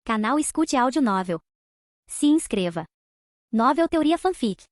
Canal Escute Áudio Novel. Se inscreva. Novel Teoria Fanfic.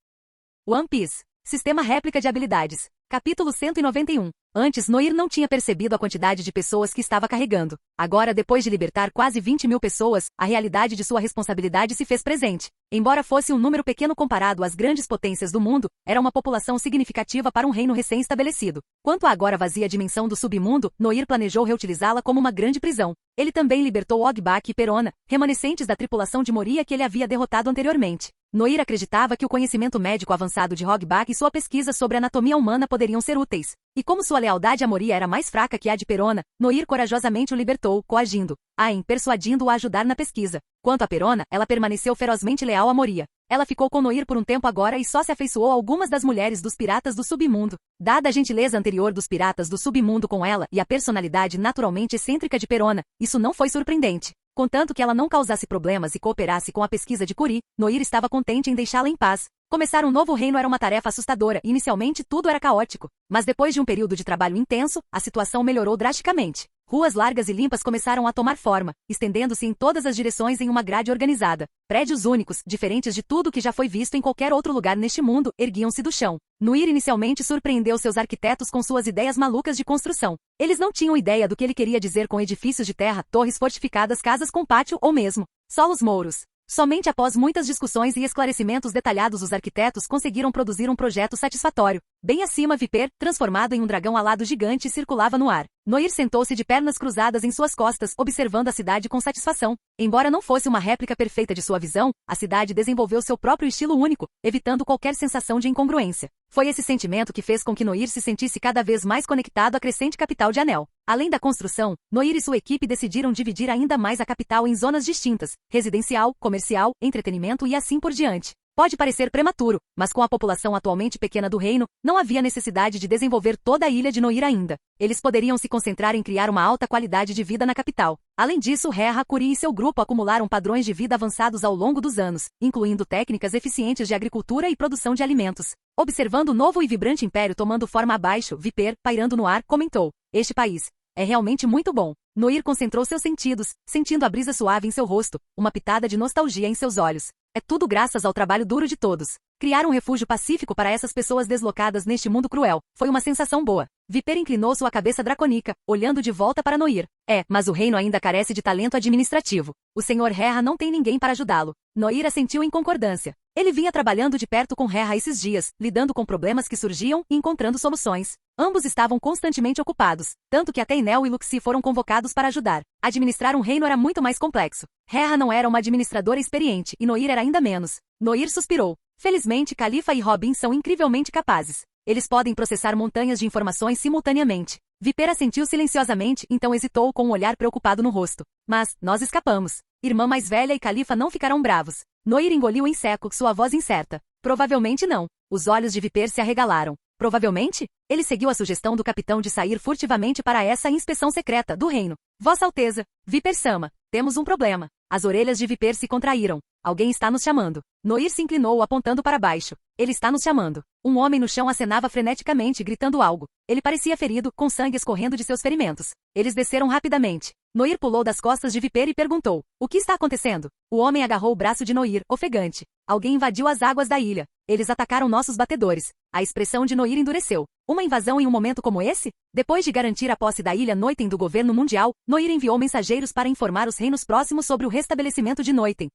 One Piece. Sistema réplica de habilidades. Capítulo 191. Antes, Noir não tinha percebido a quantidade de pessoas que estava carregando. Agora, depois de libertar quase 20 mil pessoas, a realidade de sua responsabilidade se fez presente. Embora fosse um número pequeno comparado às grandes potências do mundo, era uma população significativa para um reino recém-estabelecido. Quanto à agora vazia dimensão do submundo, Noir planejou reutilizá-la como uma grande prisão. Ele também libertou Ogbak e Perona, remanescentes da tripulação de Moria que ele havia derrotado anteriormente. Noir acreditava que o conhecimento médico avançado de Ogbak e sua pesquisa sobre anatomia humana poderiam ser úteis. E como sua lealdade a Moria era mais fraca que a de Perona, Noir corajosamente o libertou, coagindo Ain, persuadindo-o a ajudar na pesquisa. Quanto a Perona, ela permaneceu ferozmente leal a Moria. Ela ficou com Noir por um tempo agora e só se afeiçoou a algumas das mulheres dos piratas do submundo. Dada a gentileza anterior dos piratas do submundo com ela e a personalidade naturalmente excêntrica de Perona, isso não foi surpreendente. Contanto que ela não causasse problemas e cooperasse com a pesquisa de Kuri, Noir estava contente em deixá-la em paz. Começar um novo reino era uma tarefa assustadora e inicialmente tudo era caótico. Mas depois de um período de trabalho intenso, a situação melhorou drasticamente. Ruas largas e limpas começaram a tomar forma, estendendo-se em todas as direções em uma grade organizada. Prédios únicos, diferentes de tudo que já foi visto em qualquer outro lugar neste mundo, erguiam-se do chão. Noir inicialmente surpreendeu seus arquitetos com suas ideias malucas de construção. Eles não tinham ideia do que ele queria dizer com edifícios de terra, torres fortificadas, casas com pátio ou mesmo solos mouros. Somente após muitas discussões e esclarecimentos detalhados os arquitetos conseguiram produzir um projeto satisfatório. Bem acima, Viper, transformado em um dragão alado gigante, circulava no ar. Noir sentou-se de pernas cruzadas em suas costas, observando a cidade com satisfação. Embora não fosse uma réplica perfeita de sua visão, a cidade desenvolveu seu próprio estilo único, evitando qualquer sensação de incongruência. Foi esse sentimento que fez com que Noir se sentisse cada vez mais conectado à crescente capital de Anel. Além da construção, Noir e sua equipe decidiram dividir ainda mais a capital em zonas distintas: residencial, comercial, entretenimento e assim por diante. Pode parecer prematuro, mas com a população atualmente pequena do reino, não havia necessidade de desenvolver toda a ilha de Noir ainda. Eles poderiam se concentrar em criar uma alta qualidade de vida na capital. Além disso, Rera, Kuri e seu grupo acumularam padrões de vida avançados ao longo dos anos, incluindo técnicas eficientes de agricultura e produção de alimentos. Observando o novo e vibrante império tomando forma abaixo, Viper, pairando no ar, comentou: "Este país é realmente muito bom." Noir concentrou seus sentidos, sentindo a brisa suave em seu rosto, uma pitada de nostalgia em seus olhos. É tudo graças ao trabalho duro de todos. Criar um refúgio pacífico para essas pessoas deslocadas neste mundo cruel foi uma sensação boa. Viper inclinou sua cabeça dracônica, olhando de volta para Noir. Mas o reino ainda carece de talento administrativo. O Sr. Rera não tem ninguém para ajudá-lo. Noir assentiu em concordância. Ele vinha trabalhando de perto com Rera esses dias, lidando com problemas que surgiam e encontrando soluções. Ambos estavam constantemente ocupados, tanto que até Enel e Luxi foram convocados para ajudar. Administrar um reino era muito mais complexo. Rera não era uma administradora experiente e Noir era ainda menos. Noir suspirou. Felizmente, Califa e Robin são incrivelmente capazes. Eles podem processar montanhas de informações simultaneamente. Viper assentiu silenciosamente, então hesitou com um olhar preocupado no rosto. Mas, nós escapamos. Irmã mais velha e Califa não ficarão bravos. Noir engoliu em seco, sua voz incerta. Provavelmente não. Os olhos de Viper se arregalaram. Provavelmente? Ele seguiu a sugestão do capitão de sair furtivamente para essa inspeção secreta do reino. Vossa Alteza, Viper-sama, temos um problema. As orelhas de Viper se contraíram. Alguém está nos chamando. Noir se inclinou, apontando para baixo. Ele está nos chamando. Um homem no chão acenava freneticamente, gritando algo. Ele parecia ferido, com sangue escorrendo de seus ferimentos. Eles desceram rapidamente. Noir pulou das costas de Viper e perguntou: "O que está acontecendo?" O homem agarrou o braço de Noir, ofegante. Alguém invadiu as águas da ilha. Eles atacaram nossos batedores. A expressão de Noir endureceu. Uma invasão em um momento como esse? Depois de garantir a posse da ilha Noiten do governo mundial, Noir enviou mensageiros para informar os reinos próximos sobre o restabelecimento de Noiten.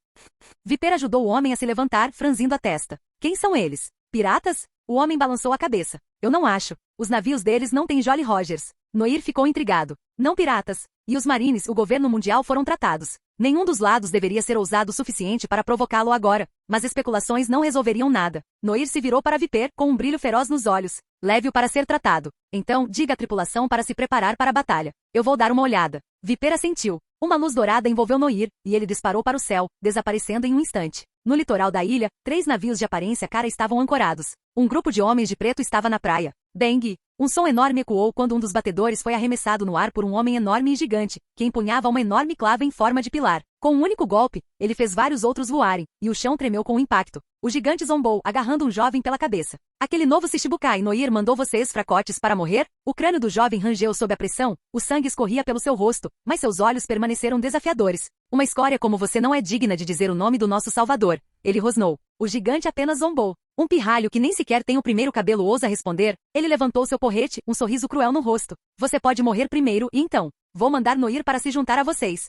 Viper ajudou o homem a se levantar, franzindo a testa. Quem são eles? Piratas? O homem balançou a cabeça. Eu não acho. Os navios deles não têm Jolly Rogers. Noir ficou intrigado. Não piratas. E os marines, o governo mundial foram tratados. Nenhum dos lados deveria ser ousado o suficiente para provocá-lo agora, mas especulações não resolveriam nada. Noir se virou para Viper, com um brilho feroz nos olhos. Leve-o para ser tratado. Então, diga à tripulação para se preparar para a batalha. Eu vou dar uma olhada. Viper assentiu. Uma luz dourada envolveu Noir, e ele disparou para o céu, desaparecendo em um instante. No litoral da ilha, 3 navios de aparência cara estavam ancorados. Um grupo de homens de preto estava na praia. Bang! Um som enorme ecoou quando um dos batedores foi arremessado no ar por um homem enorme e gigante, que empunhava uma enorme clava em forma de pilar. Com um único golpe, ele fez vários outros voarem, e o chão tremeu com o impacto. O gigante zombou, agarrando um jovem pela cabeça. Aquele novo Shichibukai Noir mandou vocês fracotes para morrer? O crânio do jovem rangeu sob a pressão, o sangue escorria pelo seu rosto, mas seus olhos permaneceram desafiadores. Uma escória como você não é digna de dizer o nome do nosso salvador. Ele rosnou. O gigante apenas zombou. Um pirralho que nem sequer tem o primeiro cabelo ousa responder. Ele levantou seu porrete, um sorriso cruel no rosto. Você pode morrer primeiro e então, vou mandar Noir para se juntar a vocês.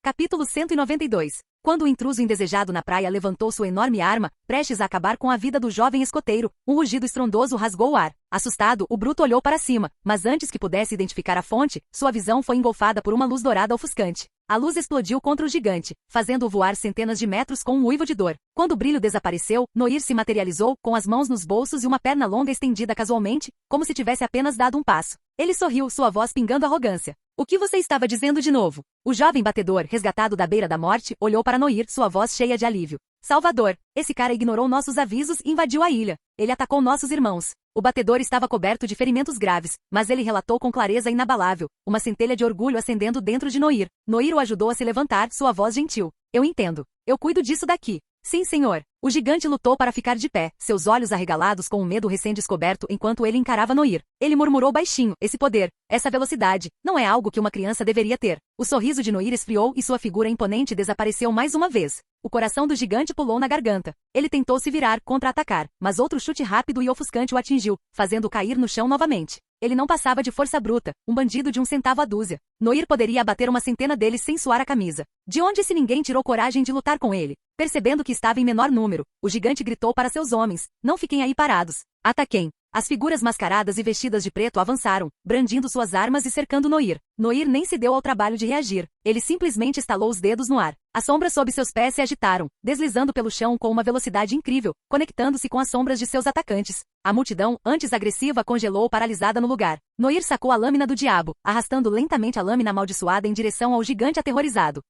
Capítulo 192. Quando o intruso indesejado na praia levantou sua enorme arma, prestes a acabar com a vida do jovem escoteiro, um rugido estrondoso rasgou o ar. Assustado, o bruto olhou para cima, mas antes que pudesse identificar a fonte, sua visão foi engolfada por uma luz dourada ofuscante. A luz explodiu contra o gigante, fazendo-o voar centenas de metros com um uivo de dor. Quando o brilho desapareceu, Noir se materializou, com as mãos nos bolsos e uma perna longa estendida casualmente, como se tivesse apenas dado um passo. Ele sorriu, sua voz pingando arrogância. O que você estava dizendo de novo? O jovem batedor, resgatado da beira da morte, olhou para Noir, sua voz cheia de alívio. Salvador, esse cara ignorou nossos avisos e invadiu a ilha. Ele atacou nossos irmãos. O batedor estava coberto de ferimentos graves, mas ele relatou com clareza inabalável, uma centelha de orgulho acendendo dentro de Noir. Noir o ajudou a se levantar, sua voz gentil. Eu entendo. Eu cuido disso daqui. Sim, senhor. O gigante lutou para ficar de pé, seus olhos arregalados com o medo recém-descoberto enquanto ele encarava Noir. Ele murmurou baixinho, esse poder, essa velocidade, não é algo que uma criança deveria ter. O sorriso de Noir esfriou e sua figura imponente desapareceu mais uma vez. O coração do gigante pulou na garganta. Ele tentou se virar, contra-atacar, mas outro chute rápido e ofuscante o atingiu, fazendo-o cair no chão novamente. Ele não passava de força bruta, um bandido de 1 centavo a dúzia. Noir poderia abater uma centena deles sem suar a camisa. De onde se ninguém tirou coragem de lutar com ele? Percebendo que estava em menor número, o gigante gritou para seus homens, não fiquem aí parados. Ataquem. As figuras mascaradas e vestidas de preto avançaram, brandindo suas armas e cercando Noir. Noir nem se deu ao trabalho de reagir. Ele simplesmente estalou os dedos no ar. As sombras sob seus pés se agitaram, deslizando pelo chão com uma velocidade incrível, conectando-se com as sombras de seus atacantes. A multidão, antes agressiva, congelou paralisada no lugar. Noir sacou a lâmina do diabo, arrastando lentamente a lâmina amaldiçoada em direção ao gigante aterrorizado.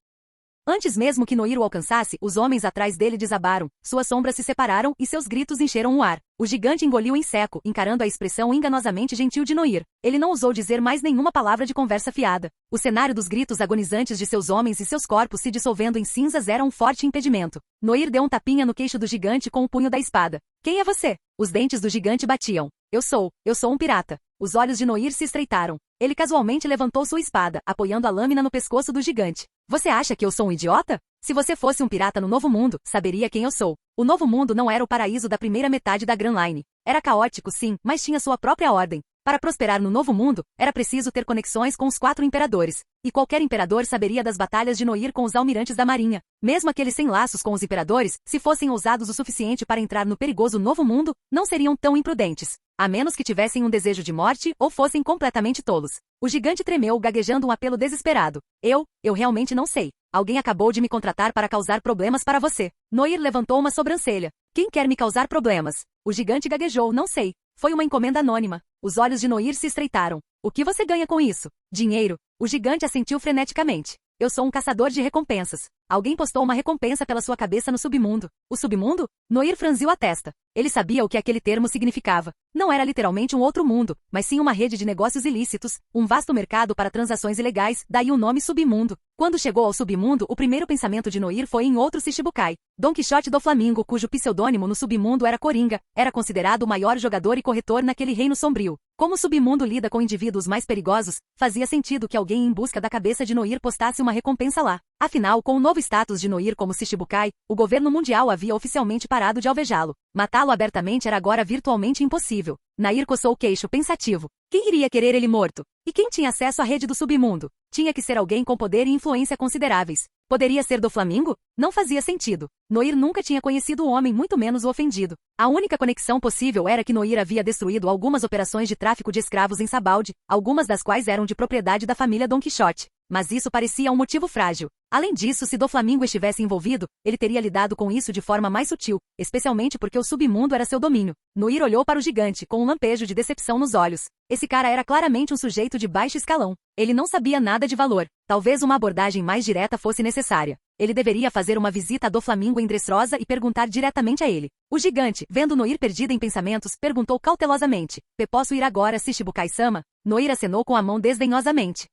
Antes mesmo que Noir o alcançasse, os homens atrás dele desabaram, suas sombras se separaram e seus gritos encheram o ar. O gigante engoliu em seco, encarando a expressão enganosamente gentil de Noir. Ele não ousou dizer mais nenhuma palavra de conversa fiada. O cenário dos gritos agonizantes de seus homens e seus corpos se dissolvendo em cinzas era um forte impedimento. Noir deu um tapinha no queixo do gigante com o punho da espada. Quem é você? Os dentes do gigante batiam. Eu sou um pirata. Os olhos de Noir se estreitaram. Ele casualmente levantou sua espada, apoiando a lâmina no pescoço do gigante. Você acha que eu sou um idiota? Se você fosse um pirata no Novo Mundo, saberia quem eu sou. O Novo Mundo não era o paraíso da primeira metade da Grand Line. Era caótico, sim, mas tinha sua própria ordem. Para prosperar no Novo Mundo, era preciso ter conexões com os 4 imperadores. E qualquer imperador saberia das batalhas de Noir com os almirantes da marinha. Mesmo aqueles sem laços com os imperadores, se fossem ousados o suficiente para entrar no perigoso Novo Mundo, não seriam tão imprudentes. A menos que tivessem um desejo de morte ou fossem completamente tolos. O gigante tremeu, gaguejando um apelo desesperado. Eu realmente não sei. Alguém acabou de me contratar para causar problemas para você. Noir levantou uma sobrancelha. Quem quer me causar problemas? O gigante gaguejou, não sei. Foi uma encomenda anônima. Os olhos de Noir se estreitaram. O que você ganha com isso? Dinheiro. O gigante assentiu freneticamente. Eu sou um caçador de recompensas. Alguém postou uma recompensa pela sua cabeça no submundo. O submundo? Noir franziu a testa. Ele sabia o que aquele termo significava. Não era literalmente um outro mundo, mas sim uma rede de negócios ilícitos, um vasto mercado para transações ilegais, daí o nome submundo. Quando chegou ao submundo, o primeiro pensamento de Noir foi em outro Shichibukai. Don Quixote do Flamingo, cujo pseudônimo no submundo era Coringa, era considerado o maior jogador e corretor naquele reino sombrio. Como o submundo lida com indivíduos mais perigosos, fazia sentido que alguém em busca da cabeça de Noir postasse uma recompensa lá. Afinal, com o novo status de Noir como Shichibukai, o governo mundial havia oficialmente parado de alvejá-lo. Matá-lo abertamente era agora virtualmente impossível. Nair coçou o queixo pensativo. Quem iria querer ele morto? E quem tinha acesso à rede do submundo? Tinha que ser alguém com poder e influência consideráveis. Poderia ser do Flamingo? Não fazia sentido. Noir nunca tinha conhecido o homem, muito menos o ofendido. A única conexão possível era que Noir havia destruído algumas operações de tráfico de escravos em Sabaldi, algumas das quais eram de propriedade da família Don Quixote. mas isso parecia um motivo frágil. Além disso, se Doflamingo estivesse envolvido, ele teria lidado com isso de forma mais sutil, especialmente porque o submundo era seu domínio. Noir olhou para o gigante, com um lampejo de decepção nos olhos. Esse cara era claramente um sujeito de baixo escalão. Ele não sabia nada de valor. Talvez uma abordagem mais direta fosse necessária. Ele deveria fazer uma visita a Doflamingo em Dressrosa e perguntar diretamente a ele. O gigante, vendo Noir perdida em pensamentos, perguntou cautelosamente: Posso ir agora, Shichibukai-sama? Noir acenou com a mão desdenhosamente.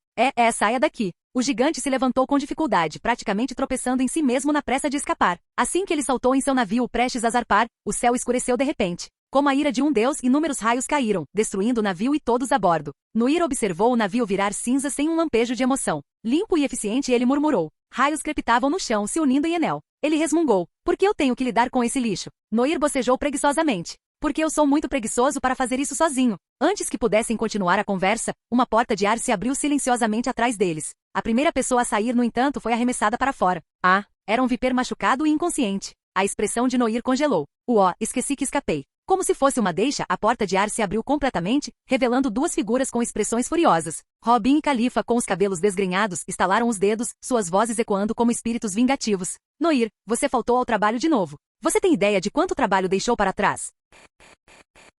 Saia daqui. O gigante se levantou com dificuldade, praticamente tropeçando em si mesmo na pressa de escapar. Assim que ele saltou em seu navio prestes a zarpar, o céu escureceu de repente. Como a ira de um deus, inúmeros raios caíram, destruindo o navio e todos a bordo. Noir observou o navio virar cinza sem um lampejo de emoção. Limpo e eficiente, ele murmurou. Raios crepitavam no chão, se unindo em Enel. Ele resmungou. Por que eu tenho que lidar com esse lixo? Noir bocejou preguiçosamente. Porque eu sou muito preguiçoso para fazer isso sozinho. Antes que pudessem continuar a conversa, uma porta de ar se abriu silenciosamente atrás deles. A primeira pessoa a sair, no entanto, foi arremessada para fora. Era um viper machucado e inconsciente. A expressão de Noir congelou. Esqueci que escapei. Como se fosse uma deixa, a porta de ar se abriu completamente, revelando duas figuras com expressões furiosas. Robin e Califa, com os cabelos desgrenhados, estalaram os dedos, suas vozes ecoando como espíritos vingativos. Noir, você faltou ao trabalho de novo. Você tem ideia de quanto trabalho deixou para trás?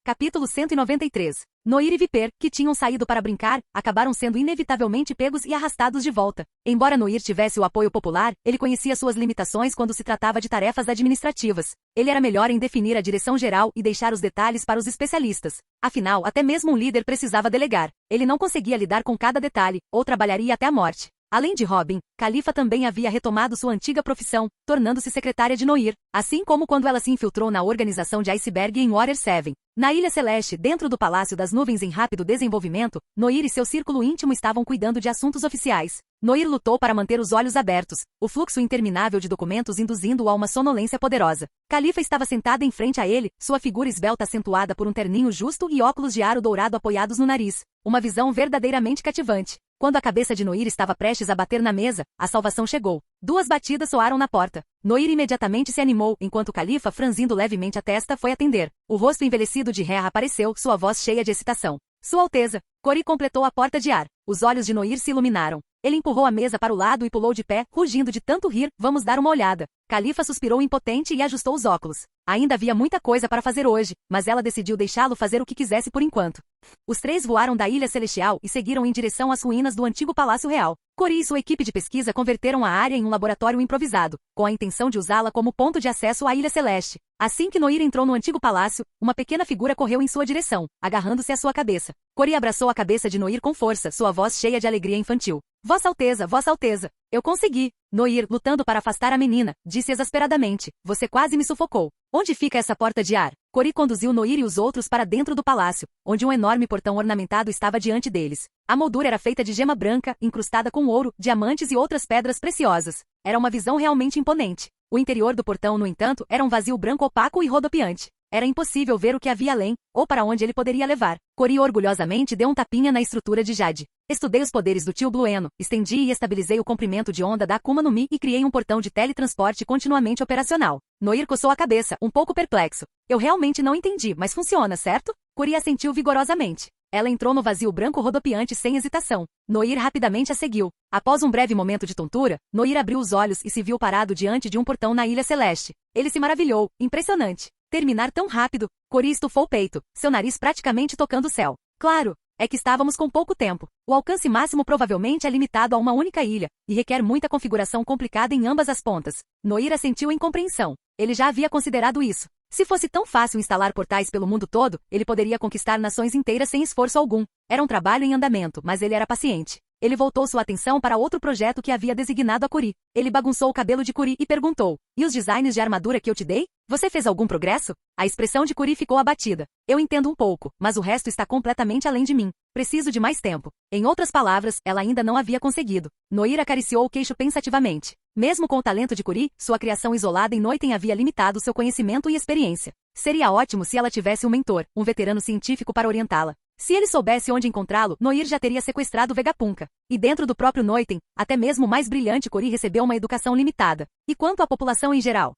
Capítulo 193. Noir e Viper, que tinham saído para brincar, acabaram sendo inevitavelmente pegos e arrastados de volta. Embora Noir tivesse o apoio popular, ele conhecia suas limitações quando se tratava de tarefas administrativas. Ele era melhor em definir a direção geral e deixar os detalhes para os especialistas. Afinal, até mesmo um líder precisava delegar. Ele não conseguia lidar com cada detalhe, ou trabalharia até a morte. Além de Robin, Califa também havia retomado sua antiga profissão, tornando-se secretária de Noir, assim como quando ela se infiltrou na organização de Iceberg em Water 7. Na Ilha Celeste, dentro do Palácio das Nuvens em rápido desenvolvimento, Noir e seu círculo íntimo estavam cuidando de assuntos oficiais. Noir lutou para manter os olhos abertos, o fluxo interminável de documentos induzindo-o a uma sonolência poderosa. Califa estava sentada em frente a ele, sua figura esbelta acentuada por um terninho justo e óculos de aro dourado apoiados no nariz. Uma visão verdadeiramente cativante. Quando a cabeça de Noir estava prestes a bater na mesa, a salvação chegou. 2 batidas soaram na porta. Noir imediatamente se animou, enquanto Califa, franzindo levemente a testa, foi atender. O rosto envelhecido de Rhea apareceu, sua voz cheia de excitação. Sua Alteza. Cori completou a porta de ar. Os olhos de Noir se iluminaram. Ele empurrou a mesa para o lado e pulou de pé, rugindo de tanto rir. Vamos dar uma olhada. Califa suspirou impotente e ajustou os óculos. Ainda havia muita coisa para fazer hoje, mas ela decidiu deixá-lo fazer o que quisesse por enquanto. Os 3 voaram da Ilha Celestial e seguiram em direção às ruínas do antigo Palácio Real. Cori e sua equipe de pesquisa converteram a área em um laboratório improvisado, com a intenção de usá-la como ponto de acesso à Ilha Celeste. Assim que Noir entrou no antigo palácio, uma pequena figura correu em sua direção, agarrando-se à sua cabeça. Cori abraçou a cabeça de Noir com força, sua voz cheia de alegria infantil. Vossa Alteza, eu consegui. Noir, lutando para afastar a menina, disse exasperadamente. Você quase me sufocou. Onde fica essa porta de ar? Cori conduziu Noir e os outros para dentro do palácio, onde um enorme portão ornamentado estava diante deles. A moldura era feita de gema branca, incrustada com ouro, diamantes e outras pedras preciosas. Era uma visão realmente imponente. O interior do portão, no entanto, era um vazio branco opaco e rodopiante. Era impossível ver o que havia além, ou para onde ele poderia levar. Cori orgulhosamente deu um tapinha na estrutura de Jade. Estudei os poderes do tio Blueno, estendi e estabilizei o comprimento de onda da Akuma no Mi e criei um portão de teletransporte continuamente operacional. Noir coçou a cabeça, um pouco perplexo. Eu realmente não entendi, mas funciona, certo? Cori assentiu vigorosamente. Ela entrou no vazio branco rodopiante sem hesitação. Noir rapidamente a seguiu. Após um breve momento de tontura, Noir abriu os olhos e se viu parado diante de um portão na Ilha Celeste. Ele se maravilhou. Impressionante. Terminar tão rápido. Cori estufou o peito, seu nariz praticamente tocando o céu. Claro, é que estávamos com pouco tempo. O alcance máximo provavelmente é limitado a uma única ilha, e requer muita configuração complicada em ambas as pontas. Noir assentiu em compreensão. Ele já havia considerado isso. Se fosse tão fácil instalar portais pelo mundo todo, ele poderia conquistar nações inteiras sem esforço algum. Era um trabalho em andamento, mas ele era paciente. Ele voltou sua atenção para outro projeto que havia designado a Cori. Ele bagunçou o cabelo de Cori e perguntou: E os designs de armadura que eu te dei? Você fez algum progresso? A expressão de Cori ficou abatida. Eu entendo um pouco, mas o resto está completamente além de mim. Preciso de mais tempo. Em outras palavras, ela ainda não havia conseguido. Noir acariciou o queixo pensativamente. Mesmo com o talento de Cori, sua criação isolada em Noiten havia limitado seu conhecimento e experiência. Seria ótimo se ela tivesse um mentor, um veterano científico para orientá-la. Se ele soubesse onde encontrá-lo, Noir já teria sequestrado Vegapunk. E dentro do próprio Noiten, até mesmo o mais brilhante Cori recebeu uma educação limitada. E quanto à população em geral?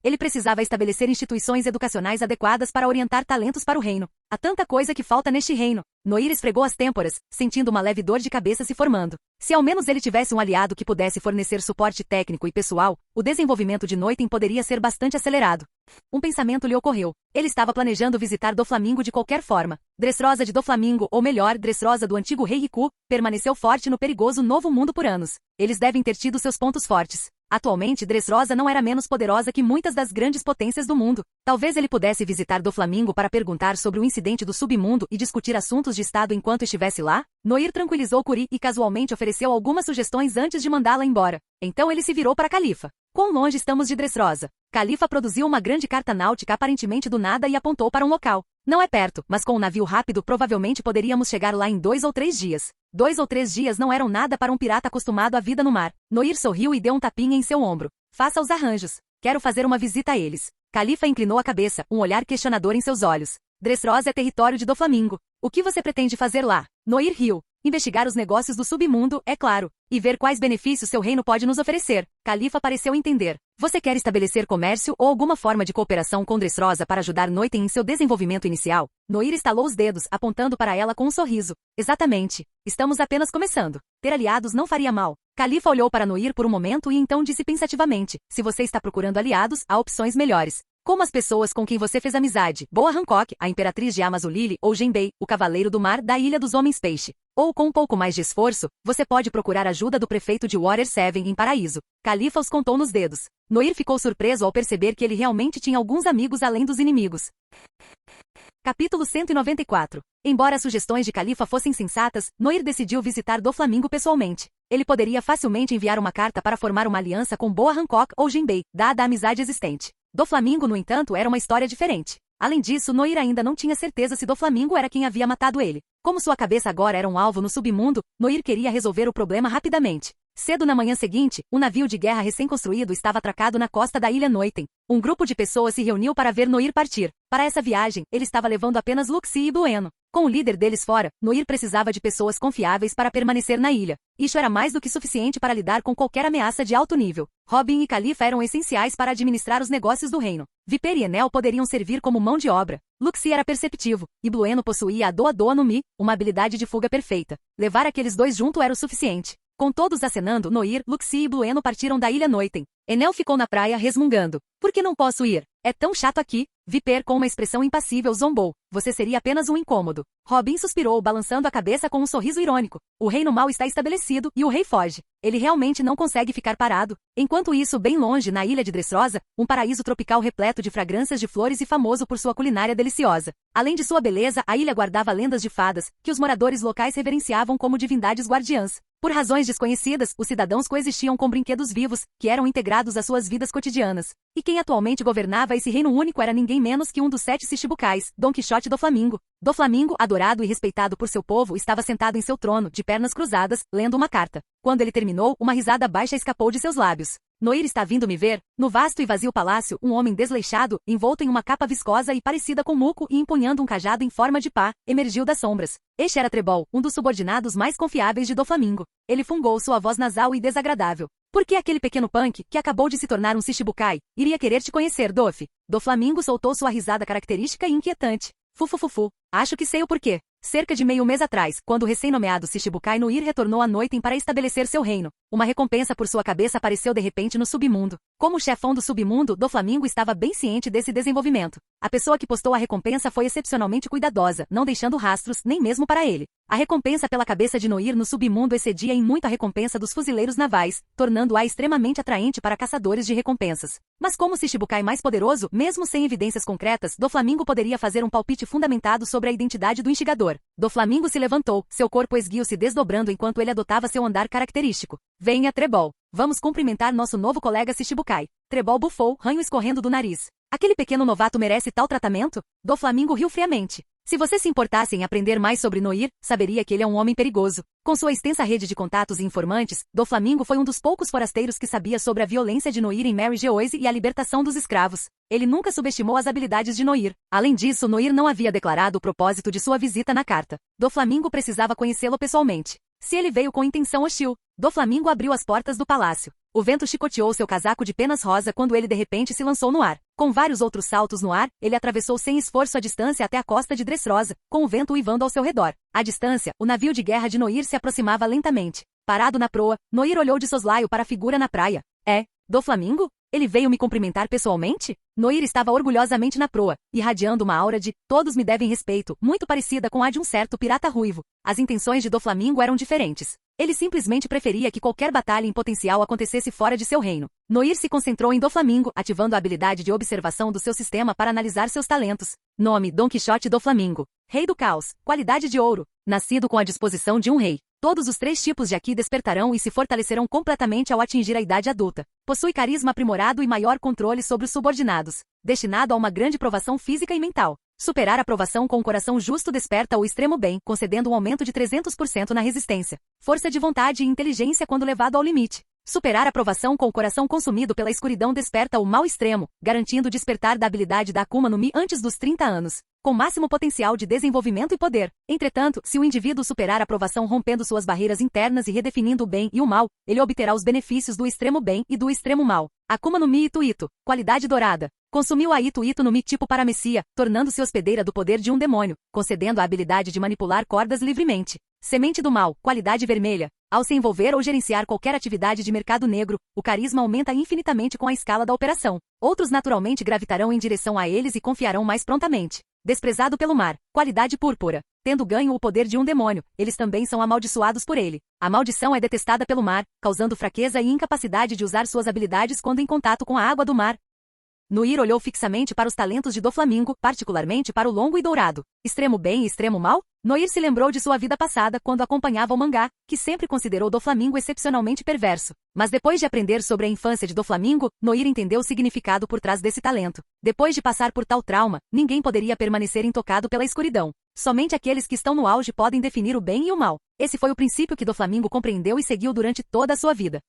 Ele precisava estabelecer instituições educacionais adequadas para orientar talentos para o reino. Há tanta coisa que falta neste reino. Noir esfregou as têmporas, sentindo uma leve dor de cabeça se formando. Se ao menos ele tivesse um aliado que pudesse fornecer suporte técnico e pessoal, o desenvolvimento de Noiten poderia ser bastante acelerado. Um pensamento lhe ocorreu. Ele estava planejando visitar Doflamingo de qualquer forma. Dressrosa de Doflamingo, ou melhor, Dressrosa do antigo rei Riku, permaneceu forte no perigoso Novo Mundo por anos. Eles devem ter tido seus pontos fortes. Atualmente, Dressrosa não era menos poderosa que muitas das grandes potências do mundo. Talvez ele pudesse visitar Doflamingo para perguntar sobre o incidente do submundo e discutir assuntos de estado enquanto estivesse lá? Noir tranquilizou Curi e casualmente ofereceu algumas sugestões antes de mandá-la embora. Então ele se virou para Califa. Quão longe estamos de Dressrosa? Califa produziu uma grande carta náutica aparentemente do nada e apontou para um local. Não é perto, mas com um navio rápido provavelmente poderíamos chegar lá em 2 ou 3 dias. 2 ou 3 dias não eram nada para um pirata acostumado à vida no mar. Noir sorriu e deu um tapinha em seu ombro. Faça os arranjos. Quero fazer uma visita a eles. Califa inclinou a cabeça, um olhar questionador em seus olhos. Dressrosa é território de Doflamingo. O que você pretende fazer lá? Noir riu. Investigar os negócios do submundo, é claro, e ver quais benefícios seu reino pode nos oferecer. Califa pareceu entender. Você quer estabelecer comércio ou alguma forma de cooperação com Dressrosa para ajudar Noiten em seu desenvolvimento inicial? Noir estalou os dedos, apontando para ela com um sorriso. Exatamente. Estamos apenas começando. Ter aliados não faria mal. Califa olhou para Noir por um momento e então disse pensativamente, se você está procurando aliados, há opções melhores. Como as pessoas com quem você fez amizade, Boa Hancock, a imperatriz de Amazulili, ou Genbei, o cavaleiro do mar da Ilha dos Homens Peixe. Ou com um pouco mais de esforço, você pode procurar ajuda do prefeito de Water Seven em Paraíso. Califa os contou nos dedos. Noir ficou surpreso ao perceber que ele realmente tinha alguns amigos além dos inimigos. Capítulo 194. Embora as sugestões de Califa fossem sensatas, Noir decidiu visitar Doflamingo pessoalmente. Ele poderia facilmente enviar uma carta para formar uma aliança com Boa Hancock ou Genbei, dada a amizade existente. Doflamingo, no entanto, era uma história diferente. Além disso, Noir ainda não tinha certeza se Doflamingo era quem havia matado ele. Como sua cabeça agora era um alvo no submundo, Noir queria resolver o problema rapidamente. Cedo na manhã seguinte, um navio de guerra recém-construído estava atracado na costa da ilha Noiten. Um grupo de pessoas se reuniu para ver Noir partir. Para essa viagem, ele estava levando apenas Luxie e Blueno. Com o líder deles fora, Noir precisava de pessoas confiáveis para permanecer na ilha. Isso era mais do que suficiente para lidar com qualquer ameaça de alto nível. Robin e Califa eram essenciais para administrar os negócios do reino. Viper e Enel poderiam servir como mão de obra. Luxie era perceptivo, e Blueno possuía a Doa no Mi, uma habilidade de fuga perfeita. Levar aqueles dois junto era o suficiente. Com todos acenando, Noir, Luxie e Blueno partiram da ilha Noiten. Enel ficou na praia resmungando. Por que não posso ir? É tão chato aqui. Viper, com uma expressão impassível, zombou. Você seria apenas um incômodo. Robin suspirou, balançando a cabeça com um sorriso irônico. O reino mal está estabelecido, e o rei foge. Ele realmente não consegue ficar parado. Enquanto isso, bem longe, na ilha de Dressrosa, um paraíso tropical repleto de fragrâncias de flores e famoso por sua culinária deliciosa. Além de sua beleza, a ilha guardava lendas de fadas, que os moradores locais reverenciavam como divindades guardiãs. Por razões desconhecidas, os cidadãos coexistiam com brinquedos vivos, que eram integrados às suas vidas cotidianas. E quem atualmente governava esse reino único era ninguém menos que um dos 7 Shichibukais, Don Quixote Doflamingo. Doflamingo, adorado e respeitado por seu povo, estava sentado em seu trono, de pernas cruzadas, lendo uma carta. Quando ele terminou, uma risada baixa escapou de seus lábios. Noir está vindo me ver? No vasto e vazio palácio, um homem desleixado, envolto em uma capa viscosa e parecida com muco e empunhando um cajado em forma de pá, emergiu das sombras. Este era Trebol, um dos subordinados mais confiáveis de Doflamingo. Ele fungou sua voz nasal e desagradável. Por que aquele pequeno punk, que acabou de se tornar um Shichibukai, iria querer te conhecer, Dof? Doflamingo soltou sua risada característica e inquietante. Fufufufu. Acho que sei o porquê. Cerca de meio mês atrás, quando o recém-nomeado Shichibukai Noir retornou à Noiten para estabelecer seu reino, uma recompensa por sua cabeça apareceu de repente no submundo. Como chefão do submundo, Doflamingo estava bem ciente desse desenvolvimento. A pessoa que postou a recompensa foi excepcionalmente cuidadosa, não deixando rastros, nem mesmo para ele. A recompensa pela cabeça de Noir no submundo excedia em muito a recompensa dos fuzileiros navais, tornando-a extremamente atraente para caçadores de recompensas. Mas como Shichibukai mais poderoso, mesmo sem evidências concretas, Doflamingo poderia fazer um palpite fundamentado sobre a identidade do instigador. Doflamingo se levantou, seu corpo esguio se desdobrando enquanto ele adotava seu andar característico. Venha, Trebol. Vamos cumprimentar nosso novo colega Shichibukai. Trebol bufou, ranho escorrendo do nariz. Aquele pequeno novato merece tal tratamento? Doflamingo riu friamente. Se você se importasse em aprender mais sobre Noir, saberia que ele é um homem perigoso. Com sua extensa rede de contatos e informantes, Doflamingo foi um dos poucos forasteiros que sabia sobre a violência de Noir em Mary Geoise e a libertação dos escravos. Ele nunca subestimou as habilidades de Noir. Além disso, Noir não havia declarado o propósito de sua visita na carta. Doflamingo precisava conhecê-lo pessoalmente. Se ele veio com intenção hostil, Doflamingo abriu as portas do palácio. O vento chicoteou seu casaco de penas rosa quando ele de repente se lançou no ar. Com vários outros saltos no ar, ele atravessou sem esforço a distância até a costa de Dressrosa, com o vento uivando ao seu redor. À distância, o navio de guerra de Noir se aproximava lentamente. Parado na proa, Noir olhou de soslaio para a figura na praia. É, Doflamingo? Ele veio me cumprimentar pessoalmente? Noir estava orgulhosamente na proa, irradiando uma aura de "todos me devem respeito", muito parecida com a de um certo pirata ruivo. As intenções de Doflamingo eram diferentes. Ele simplesmente preferia que qualquer batalha em potencial acontecesse fora de seu reino. Noir se concentrou em Doflamingo, ativando a habilidade de observação do seu sistema para analisar seus talentos. Nome: Dom Quixote Doflamingo. Rei do Caos. Qualidade de ouro. Nascido com a disposição de um rei. Todos os 3 tipos de Haki despertarão e se fortalecerão completamente ao atingir a idade adulta. Possui carisma aprimorado e maior controle sobre os subordinados. Destinado a uma grande provação física e mental. Superar a provação com o coração justo desperta o extremo bem, concedendo um aumento de 300% na resistência. Força de vontade e inteligência quando levado ao limite. Superar a provação com o coração consumido pela escuridão desperta o mal extremo, garantindo o despertar da habilidade da Akuma no Mi antes dos 30 anos. Com máximo potencial de desenvolvimento e poder. Entretanto, se o indivíduo superar a provação rompendo suas barreiras internas e redefinindo o bem e o mal, ele obterá os benefícios do extremo bem e do extremo mal. Akuma no Mi Ito Ito. Qualidade dourada. Consumiu a Ito Ito no Mi tipo paramecia, tornando-se hospedeira do poder de um demônio, concedendo a habilidade de manipular cordas livremente. Semente do mal. Qualidade vermelha. Ao se envolver ou gerenciar qualquer atividade de mercado negro, o carisma aumenta infinitamente com a escala da operação. Outros naturalmente gravitarão em direção a eles e confiarão mais prontamente. Desprezado pelo mar. Qualidade púrpura. Tendo ganho o poder de um demônio, eles também são amaldiçoados por ele. A maldição é detestada pelo mar, causando fraqueza e incapacidade de usar suas habilidades quando em contato com a água do mar. Noir olhou fixamente para os talentos de Doflamingo, particularmente para o longo e dourado. Extremo bem e extremo mal? Noir se lembrou de sua vida passada quando acompanhava o mangá, que sempre considerou Doflamingo excepcionalmente perverso. Mas depois de aprender sobre a infância de Doflamingo, Noir entendeu o significado por trás desse talento. Depois de passar por tal trauma, ninguém poderia permanecer intocado pela escuridão. Somente aqueles que estão no auge podem definir o bem e o mal. Esse foi o princípio que Doflamingo compreendeu e seguiu durante toda a sua vida.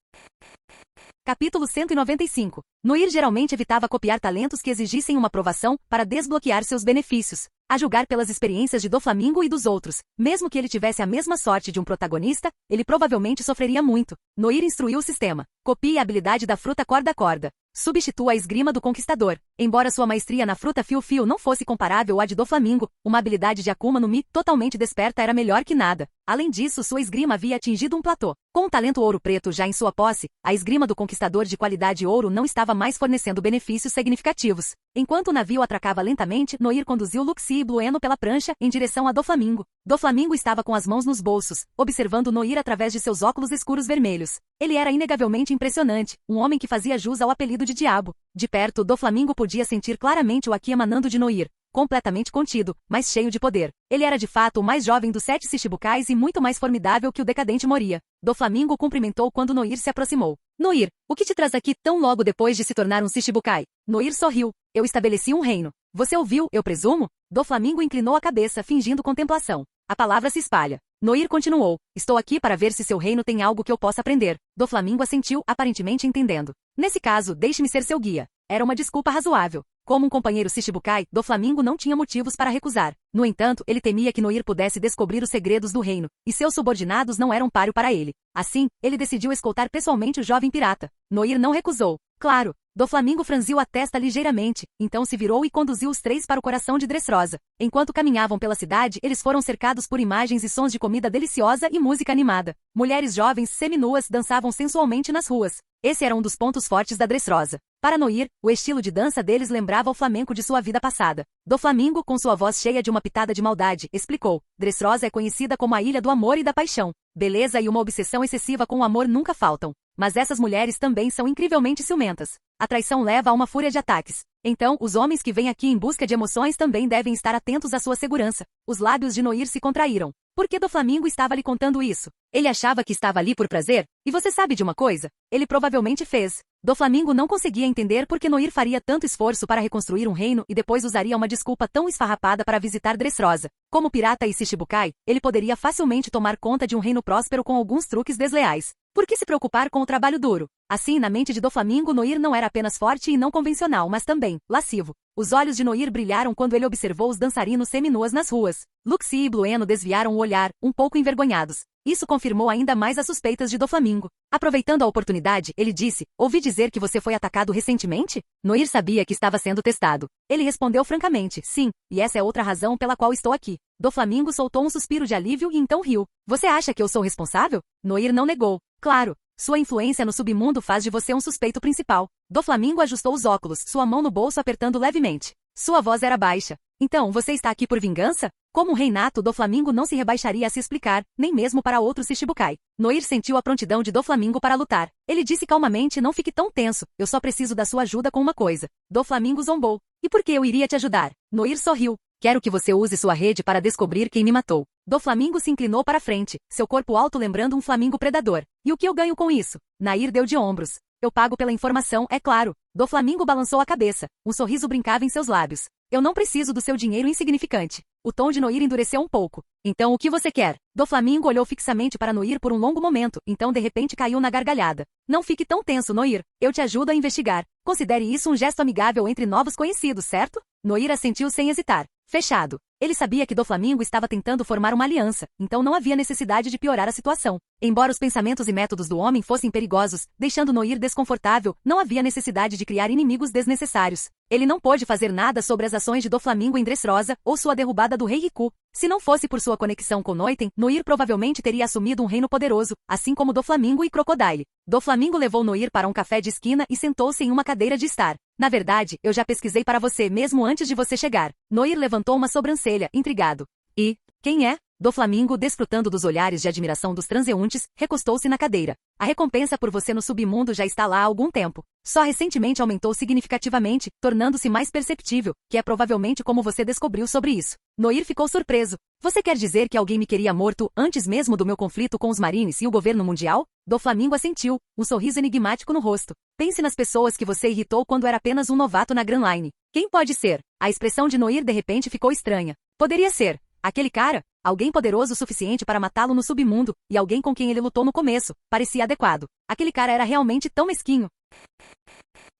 Capítulo 195. Noir geralmente evitava copiar talentos que exigissem uma provação para desbloquear seus benefícios. A julgar pelas experiências de Doflamingo e dos outros, mesmo que ele tivesse a mesma sorte de um protagonista, ele provavelmente sofreria muito. Noir instruiu o sistema. Copie a habilidade da fruta corda-corda. Substitua a esgrima do conquistador. Embora sua maestria na fruta fio-fio não fosse comparável à de Doflamingo, uma habilidade de Akuma no Mi totalmente desperta era melhor que nada. Além disso, sua esgrima havia atingido um platô. Com o talento ouro preto já em sua posse, a esgrima do conquistador de qualidade ouro não estava mais fornecendo benefícios significativos. Enquanto o navio atracava lentamente, Noir conduziu Luxi e Blueno pela prancha em direção a Doflamingo. Doflamingo estava com as mãos nos bolsos, observando Noir através de seus óculos escuros vermelhos. Ele era inegavelmente impressionante, um homem que fazia jus ao apelido de Diabo. De perto, Doflamingo podia sentir claramente o Haki emanando de Noir. Completamente contido, mas cheio de poder. Ele era de fato o mais jovem dos 7 Shichibukais e muito mais formidável que o decadente Moria. Doflamingo cumprimentou quando Noir se aproximou. Noir, o que te traz aqui tão logo depois de se tornar um Shichibukai? Noir sorriu. Eu estabeleci um reino. Você ouviu, eu presumo? Doflamingo inclinou a cabeça, fingindo contemplação. A palavra se espalha. Noir continuou. Estou aqui para ver se seu reino tem algo que eu possa aprender. Doflamingo assentiu, aparentemente entendendo. Nesse caso, deixe-me ser seu guia. Era uma desculpa razoável. Como um companheiro Shichibukai, Doflamingo não tinha motivos para recusar. No entanto, ele temia que Noir pudesse descobrir os segredos do reino, e seus subordinados não eram páreo para ele. Assim, ele decidiu escoltar pessoalmente o jovem pirata. Noir não recusou. Claro. Doflamingo franziu a testa ligeiramente, então se virou e conduziu os 3 para o coração de Dressrosa. Enquanto caminhavam pela cidade, eles foram cercados por imagens e sons de comida deliciosa e música animada. Mulheres jovens seminuas dançavam sensualmente nas ruas. Esse era um dos pontos fortes da Dressrosa. Para Noir, o estilo de dança deles lembrava o flamenco de sua vida passada. Doflamingo, com sua voz cheia de uma pitada de maldade, explicou. Dressrosa é conhecida como a Ilha do Amor e da Paixão. Beleza e uma obsessão excessiva com o amor nunca faltam. Mas essas mulheres também são incrivelmente ciumentas. A traição leva a uma fúria de ataques. Então, os homens que vêm aqui em busca de emoções também devem estar atentos à sua segurança. Os lábios de Noir se contraíram. Por que Doflamingo estava lhe contando isso? Ele achava que estava ali por prazer? E você sabe de uma coisa? Ele provavelmente fez. Doflamingo não conseguia entender por que Noir faria tanto esforço para reconstruir um reino e depois usaria uma desculpa tão esfarrapada para visitar Dressrosa. Como pirata e Shichibukai, ele poderia facilmente tomar conta de um reino próspero com alguns truques desleais. Por que se preocupar com o trabalho duro? Assim, na mente de Doflamingo, Noir não era apenas forte e não convencional, mas também lascivo. Os olhos de Noir brilharam quando ele observou os dançarinos seminuas nas ruas. Luxie e Blueno desviaram o olhar, um pouco envergonhados. Isso confirmou ainda mais as suspeitas de Doflamingo. Aproveitando a oportunidade, ele disse: ouvi dizer que você foi atacado recentemente? Noir sabia que estava sendo testado. Ele respondeu francamente: sim, e essa é outra razão pela qual estou aqui. Doflamingo soltou um suspiro de alívio e então riu. Você acha que eu sou responsável? Noir não negou. Claro. Sua influência no submundo faz de você um suspeito principal. Doflamingo ajustou os óculos, sua mão no bolso apertando levemente. Sua voz era baixa. Então, você está aqui por vingança? Como um rei nato, Doflamingo não se rebaixaria a se explicar, nem mesmo para outro Shichibukai. Noir sentiu a prontidão de Doflamingo para lutar. Ele disse calmamente: não fique tão tenso, eu só preciso da sua ajuda com uma coisa. Doflamingo zombou. E por que eu iria te ajudar? Noir sorriu. Quero que você use sua rede para descobrir quem me matou. Doflamingo se inclinou para frente, seu corpo alto lembrando um flamingo predador. E o que eu ganho com isso? Nair deu de ombros. Eu pago pela informação, é claro. Doflamingo balançou a cabeça. Um sorriso brincava em seus lábios. Eu não preciso do seu dinheiro insignificante. O tom de Noir endureceu um pouco. Então o que você quer? Doflamingo olhou fixamente para Noir por um longo momento, então de repente caiu na gargalhada. Não fique tão tenso, Noir. Eu te ajudo a investigar. Considere isso um gesto amigável entre novos conhecidos, certo? Noir assentiu sem hesitar. Fechado. Ele sabia que Doflamingo estava tentando formar uma aliança, então não havia necessidade de piorar a situação. Embora os pensamentos e métodos do homem fossem perigosos, deixando Noir desconfortável, não havia necessidade de criar inimigos desnecessários. Ele não pôde fazer nada sobre as ações de Doflamingo em Dressrosa ou sua derrubada do rei Riku. Se não fosse por sua conexão com Noiten, Noir provavelmente teria assumido um reino poderoso, assim como Doflamingo e Crocodile. Doflamingo levou Noir para um café de esquina e sentou-se em uma cadeira de estar. Na verdade, eu já pesquisei para você mesmo antes de você chegar. Noir levantou uma sobrancelha, intrigado. E, quem é? Doflamingo, desfrutando dos olhares de admiração dos transeuntes, recostou-se na cadeira. A recompensa por você no submundo já está lá há algum tempo. Só recentemente aumentou significativamente, tornando-se mais perceptível, que é provavelmente como você descobriu sobre isso. Noir ficou surpreso. Você quer dizer que alguém me queria morto antes mesmo do meu conflito com os Marines e o governo mundial? Doflamingo assentiu, um sorriso enigmático no rosto. Pense nas pessoas que você irritou quando era apenas um novato na Grand Line. Quem pode ser? A expressão de Noir de repente ficou estranha. Poderia ser aquele cara? Alguém poderoso o suficiente para matá-lo no submundo, e alguém com quem ele lutou no começo, parecia adequado. Aquele cara era realmente tão mesquinho.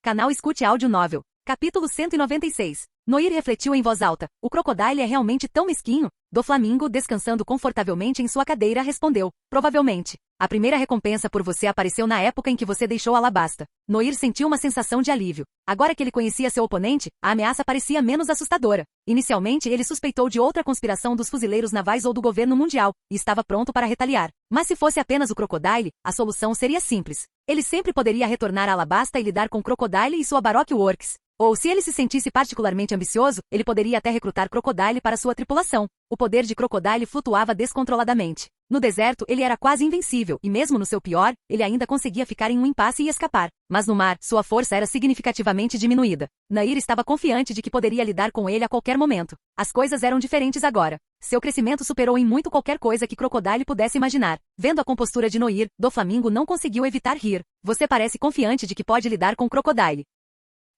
Canal Escute Áudio Novel. Capítulo 196. Noir refletiu em voz alta. O Crocodile é realmente tão mesquinho? Doflamingo, descansando confortavelmente em sua cadeira, respondeu. Provavelmente. A primeira recompensa por você apareceu na época em que você deixou Alabasta. Noir sentiu uma sensação de alívio. Agora que ele conhecia seu oponente, a ameaça parecia menos assustadora. Inicialmente, ele suspeitou de outra conspiração dos fuzileiros navais ou do governo mundial, e estava pronto para retaliar. Mas se fosse apenas o Crocodile, a solução seria simples. Ele sempre poderia retornar a Alabasta e lidar com Crocodile e sua Baroque Works. Ou, se ele se sentisse particularmente ambicioso, ele poderia até recrutar Crocodile para sua tripulação. O poder de Crocodile flutuava descontroladamente. No deserto, ele era quase invencível, e mesmo no seu pior, ele ainda conseguia ficar em um impasse e escapar. Mas no mar, sua força era significativamente diminuída. Nair estava confiante de que poderia lidar com ele a qualquer momento. As coisas eram diferentes agora. Seu crescimento superou em muito qualquer coisa que Crocodile pudesse imaginar. Vendo a compostura de Noir, Doflamingo não conseguiu evitar rir. Você parece confiante de que pode lidar com Crocodile.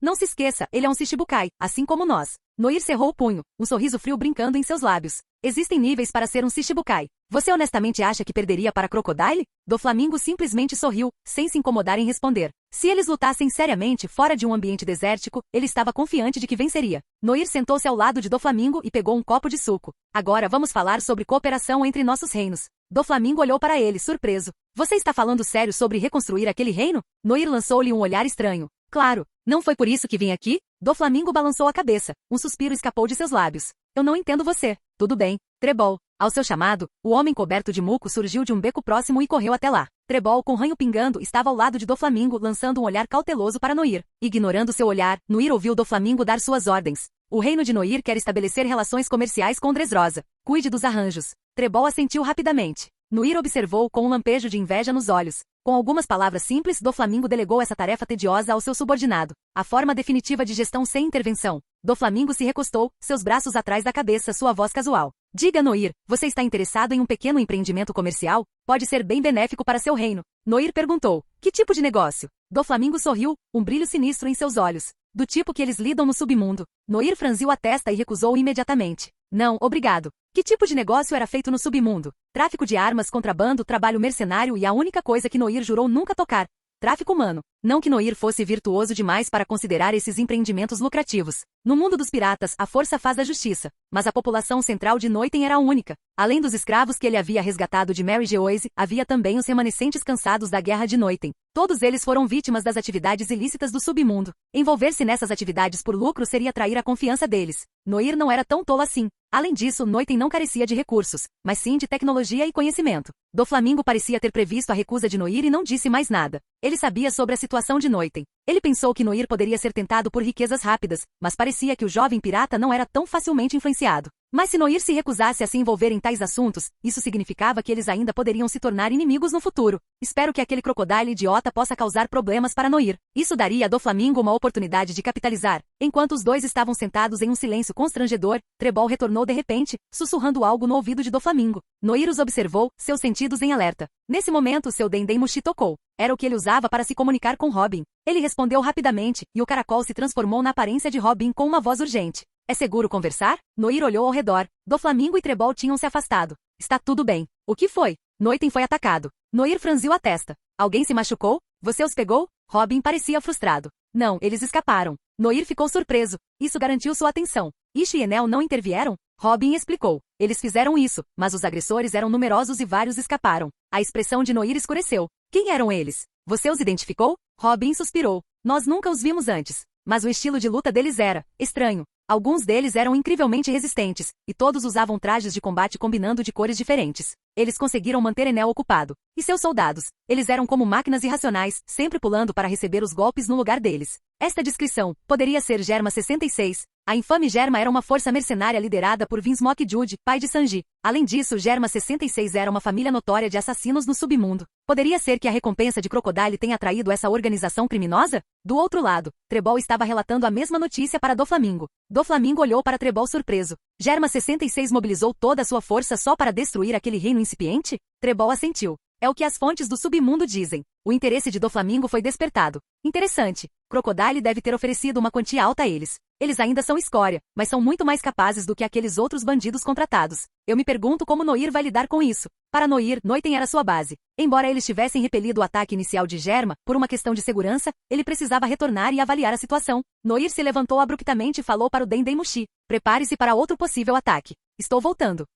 Não se esqueça, ele é um Shichibukai, assim como nós. Noir cerrou o punho, um sorriso frio brincando em seus lábios. Existem níveis para ser um Shichibukai. Você honestamente acha que perderia para Crocodile? Doflamingo simplesmente sorriu, sem se incomodar em responder. Se eles lutassem seriamente fora de um ambiente desértico, ele estava confiante de que venceria. Noir sentou-se ao lado de Doflamingo e pegou um copo de suco. Agora vamos falar sobre cooperação entre nossos reinos. Doflamingo olhou para ele, surpreso. Você está falando sério sobre reconstruir aquele reino? Noir lançou-lhe um olhar estranho. Claro, não foi por isso que vim aqui? Doflamingo balançou a cabeça. Um suspiro escapou de seus lábios. Eu não entendo você. Tudo bem. Trebol. Ao seu chamado, o homem coberto de muco surgiu de um beco próximo e correu até lá. Trebol, com ranho pingando, estava ao lado de Doflamingo, lançando um olhar cauteloso para Noir. Ignorando seu olhar, Noir ouviu Doflamingo dar suas ordens. O reino de Noir quer estabelecer relações comerciais com Dressrosa. Cuide dos arranjos. Trebol assentiu rapidamente. Noir observou com um lampejo de inveja nos olhos. Com algumas palavras simples, Doflamingo delegou essa tarefa tediosa ao seu subordinado. A forma definitiva de gestão sem intervenção. Doflamingo se recostou, seus braços atrás da cabeça, sua voz casual. Diga, Noir, você está interessado em um pequeno empreendimento comercial? Pode ser bem benéfico para seu reino. Noir perguntou. Que tipo de negócio? Doflamingo sorriu, um brilho sinistro em seus olhos. Do tipo que eles lidam no submundo. Noir franziu a testa e recusou imediatamente. Não, obrigado. Que tipo de negócio era feito no submundo? Tráfico de armas, contrabando, trabalho mercenário e a única coisa que Noir jurou nunca tocar. tráfico humano. Não que Noir fosse virtuoso demais para considerar esses empreendimentos lucrativos. No mundo dos piratas, a força faz a justiça, mas a população central de Noiten era a única. Além dos escravos que ele havia resgatado de Mary Geoise, havia também os remanescentes cansados da guerra de Noiten. Todos eles foram vítimas das atividades ilícitas do submundo. Envolver-se nessas atividades por lucro seria trair a confiança deles. Noir não era tão tolo assim. Além disso, Noiten não carecia de recursos, mas sim de tecnologia e conhecimento. Doflamingo parecia ter previsto a recusa de Noir e não disse mais nada. Ele sabia sobre a situação de Noiten. Ele pensou que Noir poderia ser tentado por riquezas rápidas, mas parecia que o jovem pirata não era tão facilmente influenciado. Mas se Noir se recusasse a se envolver em tais assuntos, isso significava que eles ainda poderiam se tornar inimigos no futuro. Espero que aquele crocodile idiota possa causar problemas para Noir. Isso daria a Doflamingo uma oportunidade de capitalizar. Enquanto os dois estavam sentados em um silêncio constrangedor, Trebol retornou de repente, sussurrando algo no ouvido de Doflamingo. Noir os observou, seus sentidos em alerta. Nesse momento, seu Dendemushi tocou. Era o que ele usava para se comunicar com Robin. Ele respondeu rapidamente, e o caracol se transformou na aparência de Robin com uma voz urgente. É seguro conversar? Noir olhou ao redor. Doflamingo e Trebol tinham se afastado. Está tudo bem. O que foi? Noiten foi atacado. Noir franziu a testa. Alguém se machucou? Você os pegou? Robin parecia frustrado. Não, eles escaparam. Noir ficou surpreso. Isso garantiu sua atenção. Ishi e Enel não intervieram? Robin explicou. Eles fizeram isso, mas os agressores eram numerosos e vários escaparam. A expressão de Noir escureceu. Quem eram eles? Você os identificou? Robin suspirou. Nós nunca os vimos antes. Mas o estilo de luta deles era estranho. Alguns deles eram incrivelmente resistentes, e todos usavam trajes de combate combinando de cores diferentes. Eles conseguiram manter Enel ocupado. E seus soldados? Eles eram como máquinas irracionais, sempre pulando para receber os golpes no lugar deles. Esta descrição poderia ser Germa 66. A infame Germa era uma força mercenária liderada por Vinsmoke Jude, pai de Sanji. Além disso, Germa 66 era uma família notória de assassinos no submundo. Poderia ser que a recompensa de Crocodile tenha atraído essa organização criminosa? Do outro lado, Trebol estava relatando a mesma notícia para Doflamingo. Doflamingo olhou para Trebol surpreso. Germa 66 mobilizou toda a sua força só para destruir aquele reino incipiente? Trebol assentiu. É o que as fontes do submundo dizem. O interesse de Doflamingo foi despertado. Interessante. Crocodile deve ter oferecido uma quantia alta a eles. Eles ainda são escória, mas são muito mais capazes do que aqueles outros bandidos contratados. Eu me pergunto como Noir vai lidar com isso. Para Noir, Noiten era sua base. Embora eles tivessem repelido o ataque inicial de Germa, por uma questão de segurança, ele precisava retornar e avaliar a situação. Noir se levantou abruptamente e falou para o Dendemushi. Prepare-se para outro possível ataque. Estou voltando.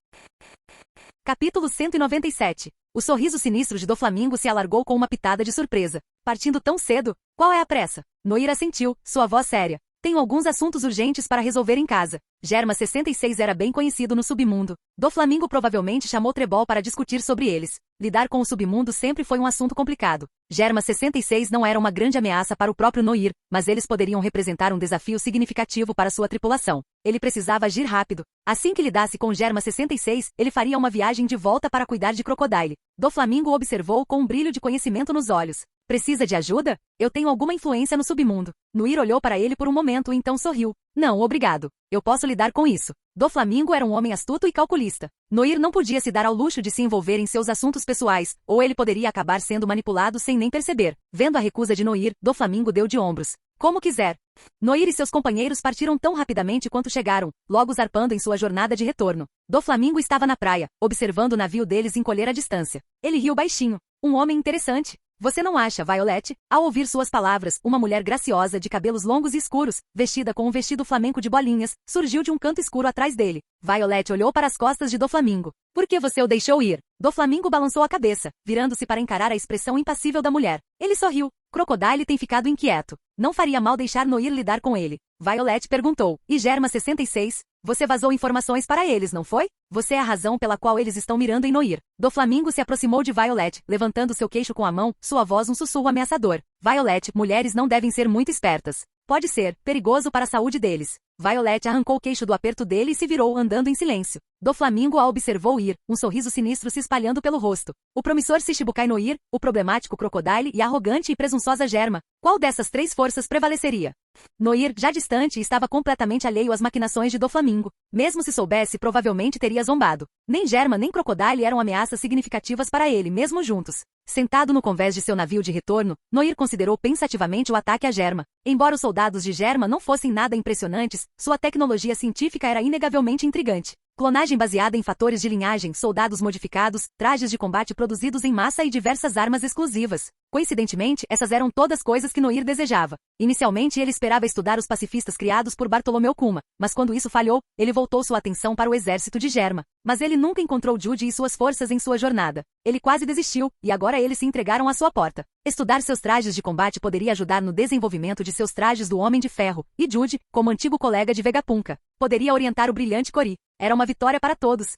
Capítulo 197. O sorriso sinistro de Doflamingo se alargou com uma pitada de surpresa. Partindo tão cedo? Qual é a pressa? Noir assentiu, sua voz séria. Tenho alguns assuntos urgentes para resolver em casa. Germa 66 era bem conhecido no submundo. Doflamingo provavelmente chamou Trebol para discutir sobre eles. Lidar com o submundo sempre foi um assunto complicado. Germa 66 não era uma grande ameaça para o próprio Noir, mas eles poderiam representar um desafio significativo para sua tripulação. Ele precisava agir rápido. Assim que lidasse com Germa 66, ele faria uma viagem de volta para cuidar de Crocodile. Doflamingo o observou com um brilho de conhecimento nos olhos. Precisa de ajuda? Eu tenho alguma influência no submundo. Noir olhou para ele por um momento e então sorriu. Não, obrigado. Eu posso lidar com isso. Doflamingo era um homem astuto e calculista. Noir não podia se dar ao luxo de se envolver em seus assuntos pessoais, ou ele poderia acabar sendo manipulado sem nem perceber. Vendo a recusa de Noir, Doflamingo deu de ombros. Como quiser. Noir e seus companheiros partiram tão rapidamente quanto chegaram, logo zarpando em sua jornada de retorno. Doflamingo estava na praia, observando o navio deles encolher à distância. Ele riu baixinho. Um homem interessante. Você não acha, Violet? Ao ouvir suas palavras, uma mulher graciosa de cabelos longos e escuros, vestida com um vestido flamenco de bolinhas, surgiu de um canto escuro atrás dele. Violet olhou para as costas de Doflamingo. Por que você o deixou ir? Doflamingo balançou a cabeça, virando-se para encarar a expressão impassível da mulher. Ele sorriu. Crocodile tem ficado inquieto. Não faria mal deixar Noir lidar com ele. Violet perguntou. E Germa 66? Você vazou informações para eles, não foi? Você é a razão pela qual eles estão mirando em Noir. Doflamingo se aproximou de Violet, levantando seu queixo com a mão, sua voz um sussurro ameaçador. Violet, mulheres não devem ser muito espertas. Pode ser perigoso para a saúde deles. Violet arrancou o queixo do aperto dele e se virou, andando em silêncio. Doflamingo a observou ir, um sorriso sinistro se espalhando pelo rosto. O promissor Shichibukai Noir, o problemático Crocodile e a arrogante e presunçosa Germa. Qual dessas três forças prevaleceria? Noir, já distante, estava completamente alheio às maquinações de Doflamingo. Mesmo se soubesse, provavelmente teria zombado. Nem Germa nem Crocodile eram ameaças significativas para ele, mesmo juntos. Sentado no convés de seu navio de retorno, Noir considerou pensativamente o ataque a Germa. Embora os soldados de Germa não fossem nada impressionantes, sua tecnologia científica era inegavelmente intrigante. Clonagem baseada em fatores de linhagem, soldados modificados, trajes de combate produzidos em massa e diversas armas exclusivas. Coincidentemente, essas eram todas coisas que Noir desejava. Inicialmente ele esperava estudar os pacifistas criados por Bartolomeu Kuma, mas quando isso falhou, ele voltou sua atenção para o exército de Germa. Mas ele nunca encontrou Jude e suas forças em sua jornada. Ele quase desistiu, e agora eles se entregaram à sua porta. Estudar seus trajes de combate poderia ajudar no desenvolvimento de seus trajes do Homem de Ferro, e Jude, como antigo colega de Vegapunk, poderia orientar o brilhante Cori. Era uma vitória para todos.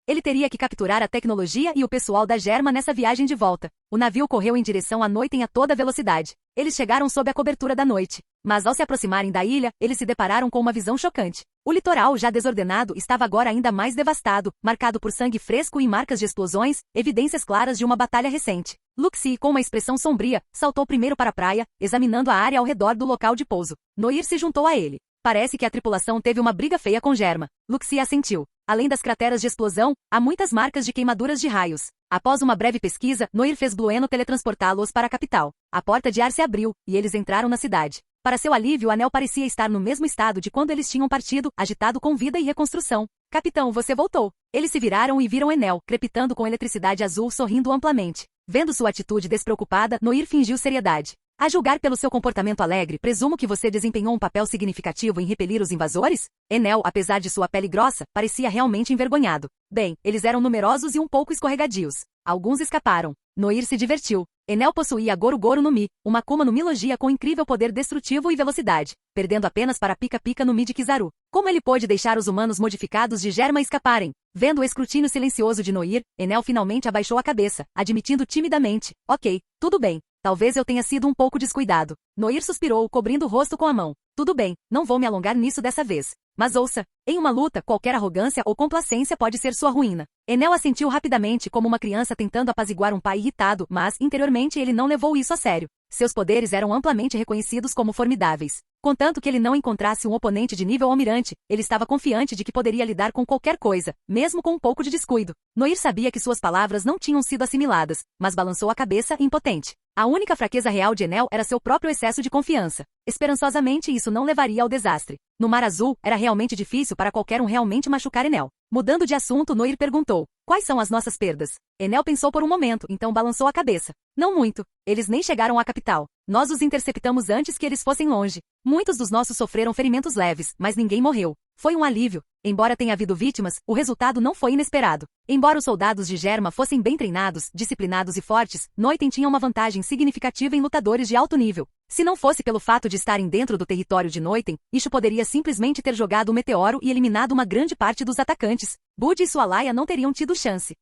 Ele teria que capturar a tecnologia e o pessoal da Germa nessa viagem de volta. O navio correu em direção à Noiten a toda velocidade. Eles chegaram sob a cobertura da noite. Mas ao se aproximarem da ilha, eles se depararam com uma visão chocante. O litoral, já desordenado, estava agora ainda mais devastado, marcado por sangue fresco e marcas de explosões, evidências claras de uma batalha recente. Luxie, com uma expressão sombria, saltou primeiro para a praia, examinando a área ao redor do local de pouso. Noir se juntou a ele. Parece que a tripulação teve uma briga feia com Germa. Luxie assentiu. Além das crateras de explosão, há muitas marcas de queimaduras de raios. Após uma breve pesquisa, Noir fez Blueno teletransportá-los para a capital. A porta de ar se abriu, e eles entraram na cidade. Para seu alívio, o anel parecia estar no mesmo estado de quando eles tinham partido, agitado com vida e reconstrução. Capitão, você voltou. Eles se viraram e viram Enel, crepitando com eletricidade azul, sorrindo amplamente. Vendo sua atitude despreocupada, Noir fingiu seriedade. A julgar pelo seu comportamento alegre, presumo que você desempenhou um papel significativo em repelir os invasores? Enel, apesar de sua pele grossa, parecia realmente envergonhado. Bem, eles eram numerosos e um pouco escorregadios. Alguns escaparam. Noir se divertiu. Enel possuía Goru-Goru no Mi, uma Akuma no Mi Logia com incrível poder destrutivo e velocidade, perdendo apenas para Pika-Pika no Mi de Kizaru. Como ele pôde deixar os humanos modificados de Germa escaparem? Vendo o escrutínio silencioso de Noir, Enel finalmente abaixou a cabeça, admitindo timidamente. Ok, tudo bem. Talvez eu tenha sido um pouco descuidado. Noir suspirou, cobrindo o rosto com a mão. Tudo bem, não vou me alongar nisso dessa vez. Mas ouça, em uma luta, qualquer arrogância ou complacência pode ser sua ruína. Enel assentiu rapidamente como uma criança tentando apaziguar um pai irritado, mas, interiormente, ele não levou isso a sério. Seus poderes eram amplamente reconhecidos como formidáveis. Contanto que ele não encontrasse um oponente de nível almirante, ele estava confiante de que poderia lidar com qualquer coisa, mesmo com um pouco de descuido. Noir sabia que suas palavras não tinham sido assimiladas, mas balançou a cabeça, impotente. A única fraqueza real de Enel era seu próprio excesso de confiança. Esperançosamente, isso não levaria ao desastre. No Mar Azul, era realmente difícil para qualquer um realmente machucar Enel. Mudando de assunto, Noir perguntou: quais são as nossas perdas? Enel pensou por um momento, então balançou a cabeça. Não muito. Eles nem chegaram à capital. Nós os interceptamos antes que eles fossem longe. Muitos dos nossos sofreram ferimentos leves, mas ninguém morreu. Foi um alívio. Embora tenha havido vítimas, o resultado não foi inesperado. Embora os soldados de Germa fossem bem treinados, disciplinados e fortes, Noiten tinha uma vantagem significativa em lutadores de alto nível. Se não fosse pelo fato de estarem dentro do território de Noiten, Ishu poderia simplesmente ter jogado o meteoro e eliminado uma grande parte dos atacantes. Bud e sua laia não teriam tido chance.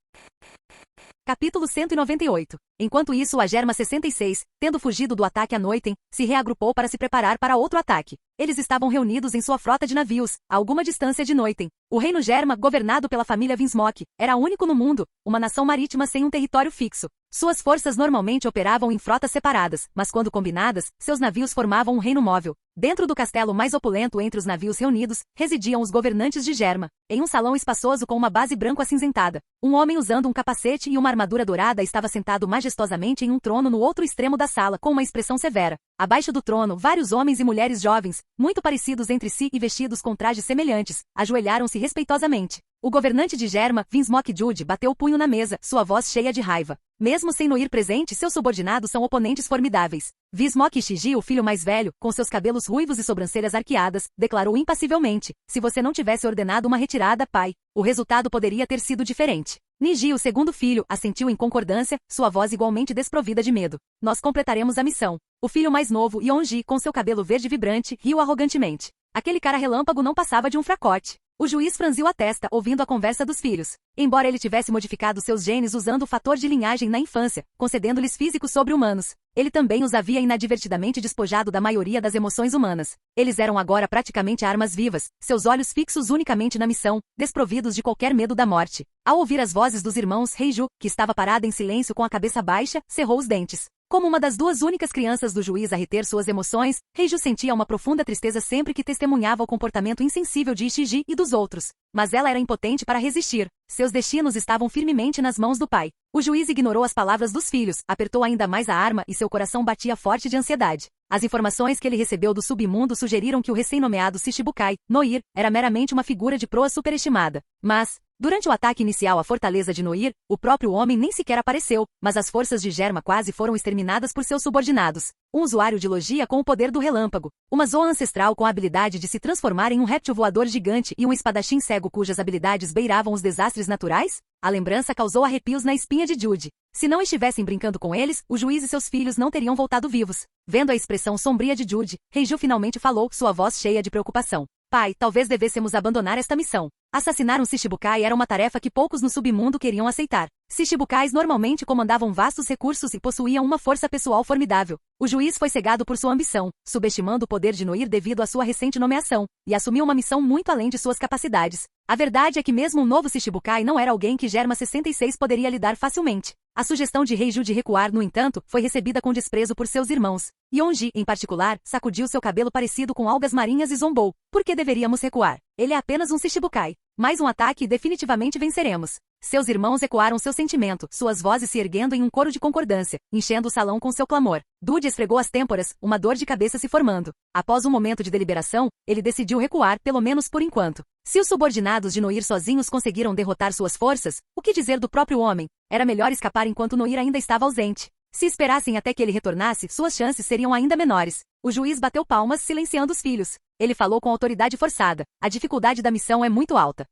Capítulo 198. Enquanto isso, a Germa 66, tendo fugido do ataque a Noiten, se reagrupou para se preparar para outro ataque. Eles estavam reunidos em sua frota de navios, a alguma distância de Noiten. O reino Germa, governado pela família Vinsmoke, era único no mundo, uma nação marítima sem um território fixo. Suas forças normalmente operavam em frotas separadas, mas quando combinadas, seus navios formavam um reino móvel. Dentro do castelo mais opulento entre os navios reunidos, residiam os governantes de Germa. Em um salão espaçoso com uma base branco-acinzentada, um homem usando um capacete e uma armadura dourada estava sentado majestosamente em um trono no outro extremo da sala, com uma expressão severa. Abaixo do trono, vários homens e mulheres jovens, muito parecidos entre si e vestidos com trajes semelhantes, ajoelharam-se respeitosamente. O governante de Germa, Vinsmoke Jude, bateu o punho na mesa, sua voz cheia de raiva. Mesmo sem Noir presente, seus subordinados são oponentes formidáveis. Vinsmoke Shiji, o filho mais velho, com seus cabelos ruivos e sobrancelhas arqueadas, declarou impassivelmente: se você não tivesse ordenado uma retirada, pai, o resultado poderia ter sido diferente. Niji, o segundo filho, assentiu em concordância, sua voz igualmente desprovida de medo. Nós completaremos a missão. O filho mais novo, Yonji, com seu cabelo verde vibrante, riu arrogantemente. Aquele cara relâmpago não passava de um fracote. O juiz franziu a testa, ouvindo a conversa dos filhos. Embora ele tivesse modificado seus genes usando o fator de linhagem na infância, concedendo-lhes físicos sobre-humanos, ele também os havia inadvertidamente despojado da maioria das emoções humanas. Eles eram agora praticamente armas vivas, seus olhos fixos unicamente na missão, desprovidos de qualquer medo da morte. Ao ouvir as vozes dos irmãos, Reiju, que estava parada em silêncio com a cabeça baixa, cerrou os dentes. Como uma das duas únicas crianças do juiz a reter suas emoções, Reiju sentia uma profunda tristeza sempre que testemunhava o comportamento insensível de Ishiji e dos outros. Mas ela era impotente para resistir. Seus destinos estavam firmemente nas mãos do pai. O juiz ignorou as palavras dos filhos, apertou ainda mais a arma e seu coração batia forte de ansiedade. As informações que ele recebeu do submundo sugeriram que o recém-nomeado Shichibukai, Noir, era meramente uma figura de proa superestimada. Mas, Durante o ataque inicial à fortaleza de Noir, o próprio homem nem sequer apareceu, mas as forças de Germa quase foram exterminadas por seus subordinados. Um usuário de logia com o poder do relâmpago, uma zoa ancestral com a habilidade de se transformar em um réptil voador gigante e um espadachim cego cujas habilidades beiravam os desastres naturais? A lembrança causou arrepios na espinha de Jude. Se não estivessem brincando com eles, o juiz e seus filhos não teriam voltado vivos. Vendo a expressão sombria de Jude, Reiju finalmente falou, sua voz cheia de preocupação. Pai, talvez devêssemos abandonar esta missão. Assassinar um Shichibukai era uma tarefa que poucos no submundo queriam aceitar. Shichibukais normalmente comandavam vastos recursos e possuíam uma força pessoal formidável. O juiz foi cegado por sua ambição, subestimando o poder de Noir devido à sua recente nomeação, e assumiu uma missão muito além de suas capacidades. A verdade é que mesmo um novo Shichibukai não era alguém que Germa 66 poderia lidar facilmente. A sugestão de Reiju de recuar, no entanto, foi recebida com desprezo por seus irmãos. Yonji, em particular, sacudiu seu cabelo parecido com algas marinhas e zombou. Por que deveríamos recuar? Ele é apenas um Shichibukai. Mais um ataque e definitivamente venceremos. Seus irmãos ecoaram seu sentimento, suas vozes se erguendo em um coro de concordância, enchendo o salão com seu clamor. Dude esfregou as têmporas, uma dor de cabeça se formando. Após um momento de deliberação, ele decidiu recuar, pelo menos por enquanto. Se os subordinados de Noir sozinhos conseguiram derrotar suas forças, o que dizer do próprio homem? Era melhor escapar enquanto Noir ainda estava ausente. Se esperassem até que ele retornasse, suas chances seriam ainda menores. O juiz bateu palmas, silenciando os filhos. Ele falou com autoridade forçada. A dificuldade da missão é muito alta.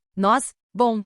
Bum.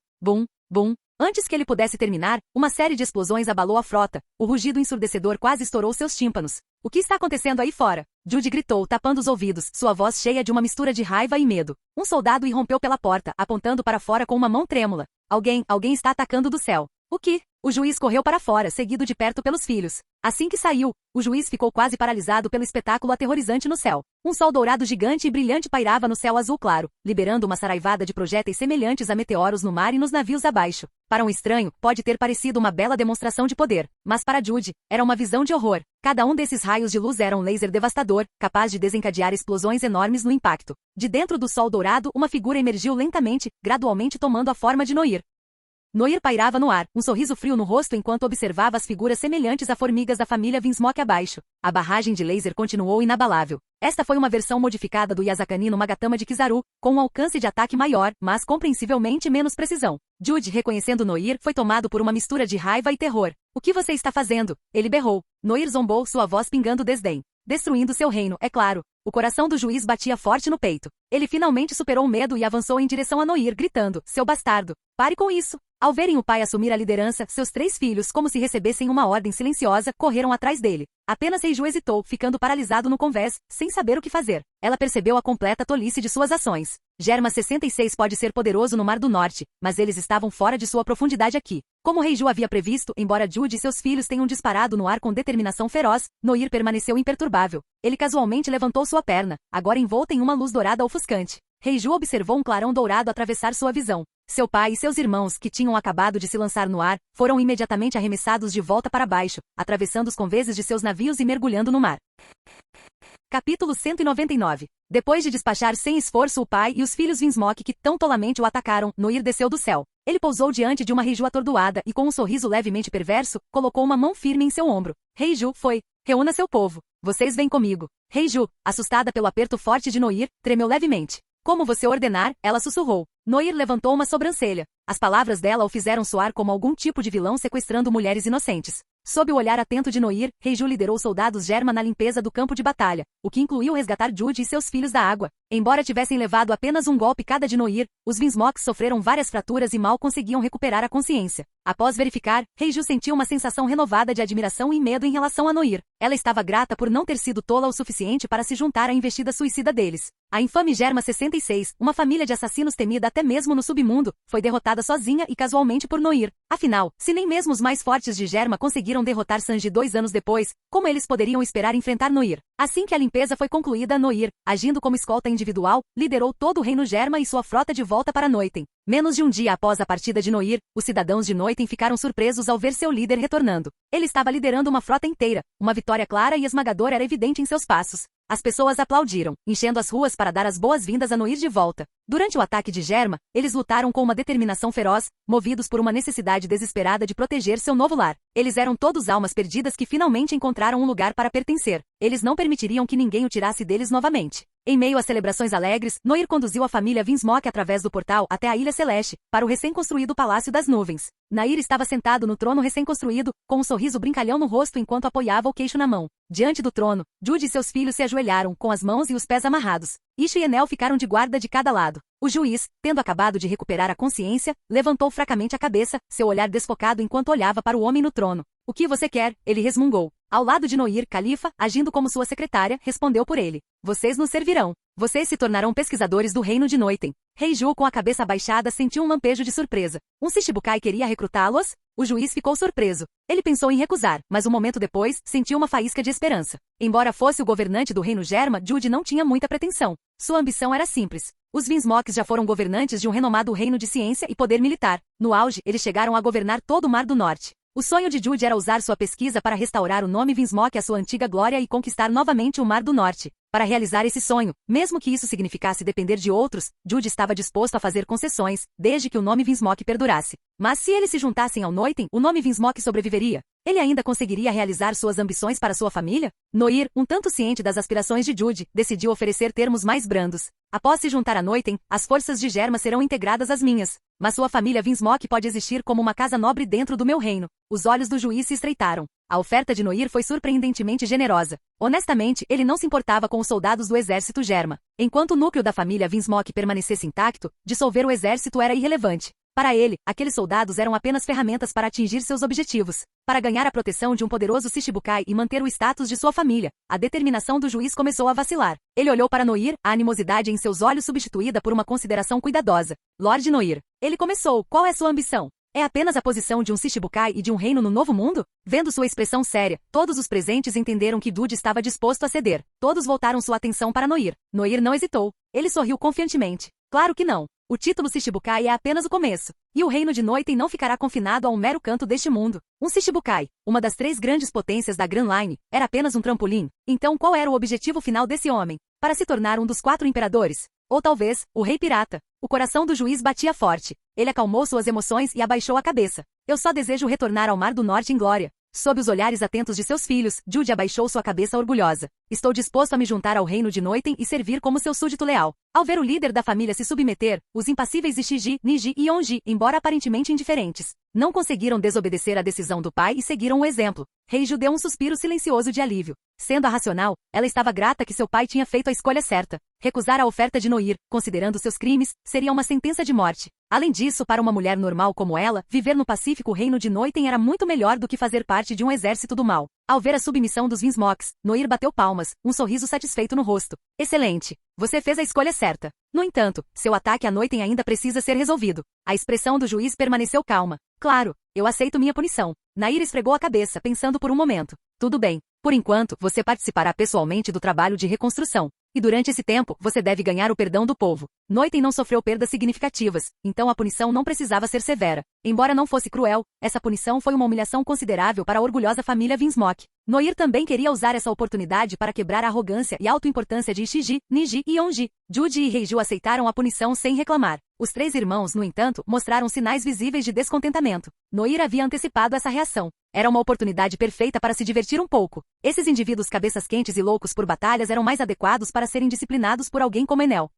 Antes que ele pudesse terminar, uma série de explosões abalou a frota. O rugido ensurdecedor quase estourou seus tímpanos. O que está acontecendo aí fora? Jude gritou, tapando os ouvidos, sua voz cheia de uma mistura de raiva e medo. Um soldado irrompeu pela porta, apontando para fora com uma mão trêmula. Alguém está atacando do céu. O que? O juiz correu para fora, seguido de perto pelos filhos. Assim que saiu, o juiz ficou quase paralisado pelo espetáculo aterrorizante no céu. Um sol dourado gigante e brilhante pairava no céu azul claro, liberando uma saraivada de projéteis semelhantes a meteoros no mar e nos navios abaixo. Para um estranho, pode ter parecido uma bela demonstração de poder, mas para Jude, era uma visão de horror. Cada um desses raios de luz era um laser devastador, capaz de desencadear explosões enormes no impacto. De dentro do sol dourado, uma figura emergiu lentamente, gradualmente tomando a forma de Noir. Noir pairava no ar, um sorriso frio no rosto enquanto observava as figuras semelhantes a formigas da família Vinsmoke abaixo. A barragem de laser continuou inabalável. Esta foi uma versão modificada do Yasakani no Magatama de Kizaru, com um alcance de ataque maior, mas compreensivelmente menos precisão. Jude, reconhecendo Noir, foi tomado por uma mistura de raiva e terror. O que você está fazendo? Ele berrou. Noir zombou, sua voz pingando desdém. Destruindo seu reino, é claro. O coração do juiz batia forte no peito. Ele finalmente superou o medo e avançou em direção a Noir, gritando, seu bastardo. Pare com isso. Ao verem o pai assumir a liderança, seus 3 filhos, como se recebessem uma ordem silenciosa, correram atrás dele. Apenas Reiju hesitou, ficando paralisado no convés, sem saber o que fazer. Ela percebeu a completa tolice de suas ações. Germa 66 pode ser poderoso no Mar do Norte, mas eles estavam fora de sua profundidade aqui. Como Reiju havia previsto, embora Jude e seus filhos tenham disparado no ar com determinação feroz, Noir permaneceu imperturbável. Ele casualmente levantou sua perna, agora envolta em uma luz dourada ofuscante. Reiju observou um clarão dourado atravessar sua visão. Seu pai e seus irmãos, que tinham acabado de se lançar no ar, foram imediatamente arremessados de volta para baixo, atravessando os conveses de seus navios e mergulhando no mar. Capítulo 199. Depois de despachar sem esforço o pai e os filhos Vinsmoke que tão tolamente o atacaram, Noir desceu do céu. Ele pousou diante de uma Reiju atordoada e com um sorriso levemente perverso, colocou uma mão firme em seu ombro. Reiju foi. Reúna seu povo. Vocês vêm comigo. Reiju, assustada pelo aperto forte de Noir, tremeu levemente. Como você ordenar, ela sussurrou. Noir levantou uma sobrancelha. As palavras dela o fizeram soar como algum tipo de vilão sequestrando mulheres inocentes. Sob o olhar atento de Noir, Reiju liderou soldados Germa na limpeza do campo de batalha, o que incluiu resgatar Jude e seus filhos da água. Embora tivessem levado apenas um golpe cada de Noir, os Vinsmokes sofreram várias fraturas e mal conseguiam recuperar a consciência. Após verificar, Reiju sentiu uma sensação renovada de admiração e medo em relação a Noir. Ela estava grata por não ter sido tola o suficiente para se juntar à investida suicida deles. A infame Germa 66, uma família de assassinos temida até mesmo no submundo, foi derrotada sozinha e casualmente por Noir. Afinal, se nem mesmo os mais fortes de Germa conseguiram derrotar Sanji 2 anos depois, como eles poderiam esperar enfrentar Noir? Assim que a limpeza foi concluída, Noir, agindo como escolta individual, liderou todo o reino Germa e sua frota de volta para Noiten. Menos de um dia após a partida de Noir, os cidadãos de Noiten ficaram surpresos ao ver seu líder retornando. Ele estava liderando uma frota inteira. Uma vitória clara e esmagadora era evidente em seus passos. As pessoas aplaudiram, enchendo as ruas para dar as boas-vindas a Noir de volta. Durante o ataque de Germa, eles lutaram com uma determinação feroz, movidos por uma necessidade desesperada de proteger seu novo lar. Eles eram todos almas perdidas que finalmente encontraram um lugar para pertencer. Eles não permitiriam que ninguém o tirasse deles novamente. Em meio às celebrações alegres, Noir conduziu a família Vinsmoke através do portal até a Ilha Celeste, para o recém-construído Palácio das Nuvens. Nair estava sentado no trono recém-construído, com um sorriso brincalhão no rosto enquanto apoiava o queixo na mão. Diante do trono, Jude e seus filhos se ajoelharam, com as mãos e os pés amarrados. Isha e Enel ficaram de guarda de cada lado. O juiz, tendo acabado de recuperar a consciência, levantou fracamente a cabeça, seu olhar desfocado enquanto olhava para o homem no trono. O que você quer? Ele resmungou. Ao lado de Noir, Califa, agindo como sua secretária, respondeu por ele. Vocês nos servirão. Vocês se tornarão pesquisadores do reino de Noiten. Rei Ju, com a cabeça abaixada, sentiu um lampejo de surpresa. Um Shichibukai queria recrutá-los? O juiz ficou surpreso. Ele pensou em recusar, mas um momento depois, sentiu uma faísca de esperança. Embora fosse o governante do reino Germa, Jude não tinha muita pretensão. Sua ambição era simples. Os Vinsmokes já foram governantes de um renomado reino de ciência e poder militar. No auge, eles chegaram a governar todo o Mar do Norte. O sonho de Jude era usar sua pesquisa para restaurar o nome Vinsmoke à sua antiga glória e conquistar novamente o Mar do Norte. Para realizar esse sonho, mesmo que isso significasse depender de outros, Jude estava disposto a fazer concessões, desde que o nome Vinsmoke perdurasse. Mas se eles se juntassem ao Noiten, o nome Vinsmoke sobreviveria. Ele ainda conseguiria realizar suas ambições para sua família? Noir, um tanto ciente das aspirações de Jude, decidiu oferecer termos mais brandos. Após se juntar a Noiten, as forças de Germa serão integradas às minhas. Mas sua família Vinsmoke pode existir como uma casa nobre dentro do meu reino. Os olhos do juiz se estreitaram. A oferta de Noir foi surpreendentemente generosa. Honestamente, ele não se importava com os soldados do exército Germa. Enquanto o núcleo da família Vinsmoke permanecesse intacto, dissolver o exército era irrelevante. Para ele, aqueles soldados eram apenas ferramentas para atingir seus objetivos. Para ganhar a proteção de um poderoso Shichibukai e manter o status de sua família, a determinação do juiz começou a vacilar. Ele olhou para Noir, a animosidade em seus olhos substituída por uma consideração cuidadosa. Lord Noir. Ele começou. Qual é sua ambição? É apenas a posição de um Shichibukai e de um reino no Novo Mundo? Vendo sua expressão séria, todos os presentes entenderam que Jude estava disposto a ceder. Todos voltaram sua atenção para Noir. Noir não hesitou. Ele sorriu confiantemente. Claro que não. O título Shichibukai é apenas o começo. E o reino de Noiten não ficará confinado a um mero canto deste mundo. Um Shichibukai, uma das 3 grandes potências da Grand Line, era apenas um trampolim. Então qual era o objetivo final desse homem? Para se tornar um dos 4 imperadores? Ou talvez, o rei pirata? O coração do juiz batia forte. Ele acalmou suas emoções e abaixou a cabeça. Eu só desejo retornar ao Mar do Norte em glória. Sob os olhares atentos de seus filhos, Jude abaixou sua cabeça orgulhosa. Estou disposto a me juntar ao reino de Noiten e servir como seu súdito leal. Ao ver o líder da família se submeter, os impassíveis Ishiji, Niji e Onji, embora aparentemente indiferentes, não conseguiram desobedecer à decisão do pai e seguiram o exemplo. Rei Ju deu um suspiro silencioso de alívio. Sendo a racional, ela estava grata que seu pai tinha feito a escolha certa. Recusar a oferta de Noir, considerando seus crimes, seria uma sentença de morte. Além disso, para uma mulher normal como ela, viver no pacífico reino de Noiten era muito melhor do que fazer parte de um exército do mal. Ao ver a submissão dos Vinsmokes, Noir bateu palmas, um sorriso satisfeito no rosto. Excelente! Você fez a escolha certa. No entanto, seu ataque à Noiten ainda precisa ser resolvido. A expressão do juiz permaneceu calma. Claro, eu aceito minha punição. Nair esfregou a cabeça, pensando por um momento. Tudo bem. Por enquanto, você participará pessoalmente do trabalho de reconstrução. E durante esse tempo, você deve ganhar o perdão do povo. Noiten não sofreu perdas significativas, então a punição não precisava ser severa. Embora não fosse cruel, essa punição foi uma humilhação considerável para a orgulhosa família Vinsmoke. Noir também queria usar essa oportunidade para quebrar a arrogância e autoimportância de Ishiji, Niji e Onji. Jude e Reiju aceitaram a punição sem reclamar. Os 3 irmãos, no entanto, mostraram sinais visíveis de descontentamento. Noir havia antecipado essa reação. Era uma oportunidade perfeita para se divertir um pouco. Esses indivíduos cabeças quentes e loucos por batalhas eram mais adequados para serem disciplinados por alguém como Enel.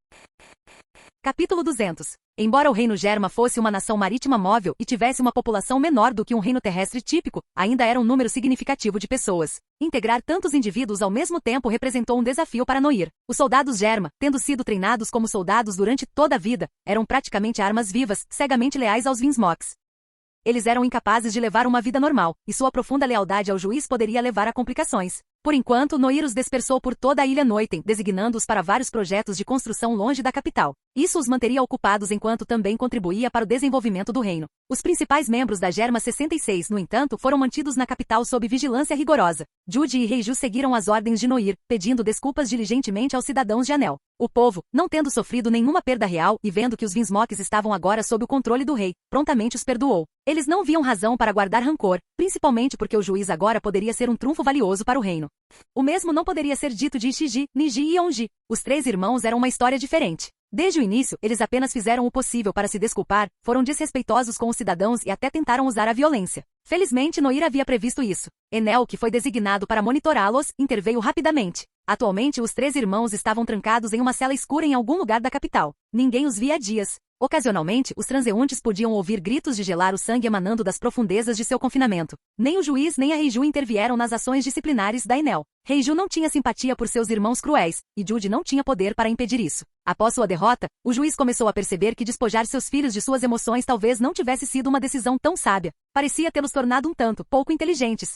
Capítulo 200. Embora o reino Germa fosse uma nação marítima móvel e tivesse uma população menor do que um reino terrestre típico, ainda era um número significativo de pessoas. Integrar tantos indivíduos ao mesmo tempo representou um desafio para Noir. Os soldados Germa, tendo sido treinados como soldados durante toda a vida, eram praticamente armas vivas, cegamente leais aos Vinsmokes. Eles eram incapazes de levar uma vida normal, e sua profunda lealdade ao juiz poderia levar a complicações. Por enquanto, Noir os dispersou por toda a ilha Noiten, designando-os para vários projetos de construção longe da capital. Isso os manteria ocupados enquanto também contribuía para o desenvolvimento do reino. Os principais membros da Germa 66, no entanto, foram mantidos na capital sob vigilância rigorosa. Jude e Reiju seguiram as ordens de Noir, pedindo desculpas diligentemente aos cidadãos de Anel. O povo, não tendo sofrido nenhuma perda real e vendo que os Vinsmokes estavam agora sob o controle do rei, prontamente os perdoou. Eles não viam razão para guardar rancor, principalmente porque o juiz agora poderia ser um trunfo valioso para o reino. O mesmo não poderia ser dito de Ishiji, Niji e Onji. Os 3 irmãos eram uma história diferente. Desde o início, eles apenas fizeram o possível para se desculpar, foram desrespeitosos com os cidadãos e até tentaram usar a violência. Felizmente Noir havia previsto isso. Enel, que foi designado para monitorá-los, interveio rapidamente. Atualmente os 3 irmãos estavam trancados em uma cela escura em algum lugar da capital. Ninguém os via há dias. Ocasionalmente, os transeuntes podiam ouvir gritos de gelar o sangue emanando das profundezas de seu confinamento. Nem o juiz nem a Reiju intervieram nas ações disciplinares da Enel. Reiju não tinha simpatia por seus irmãos cruéis, e Jude não tinha poder para impedir isso. Após sua derrota, o juiz começou a perceber que despojar seus filhos de suas emoções talvez não tivesse sido uma decisão tão sábia. Parecia tê-los tornado um tanto pouco inteligentes.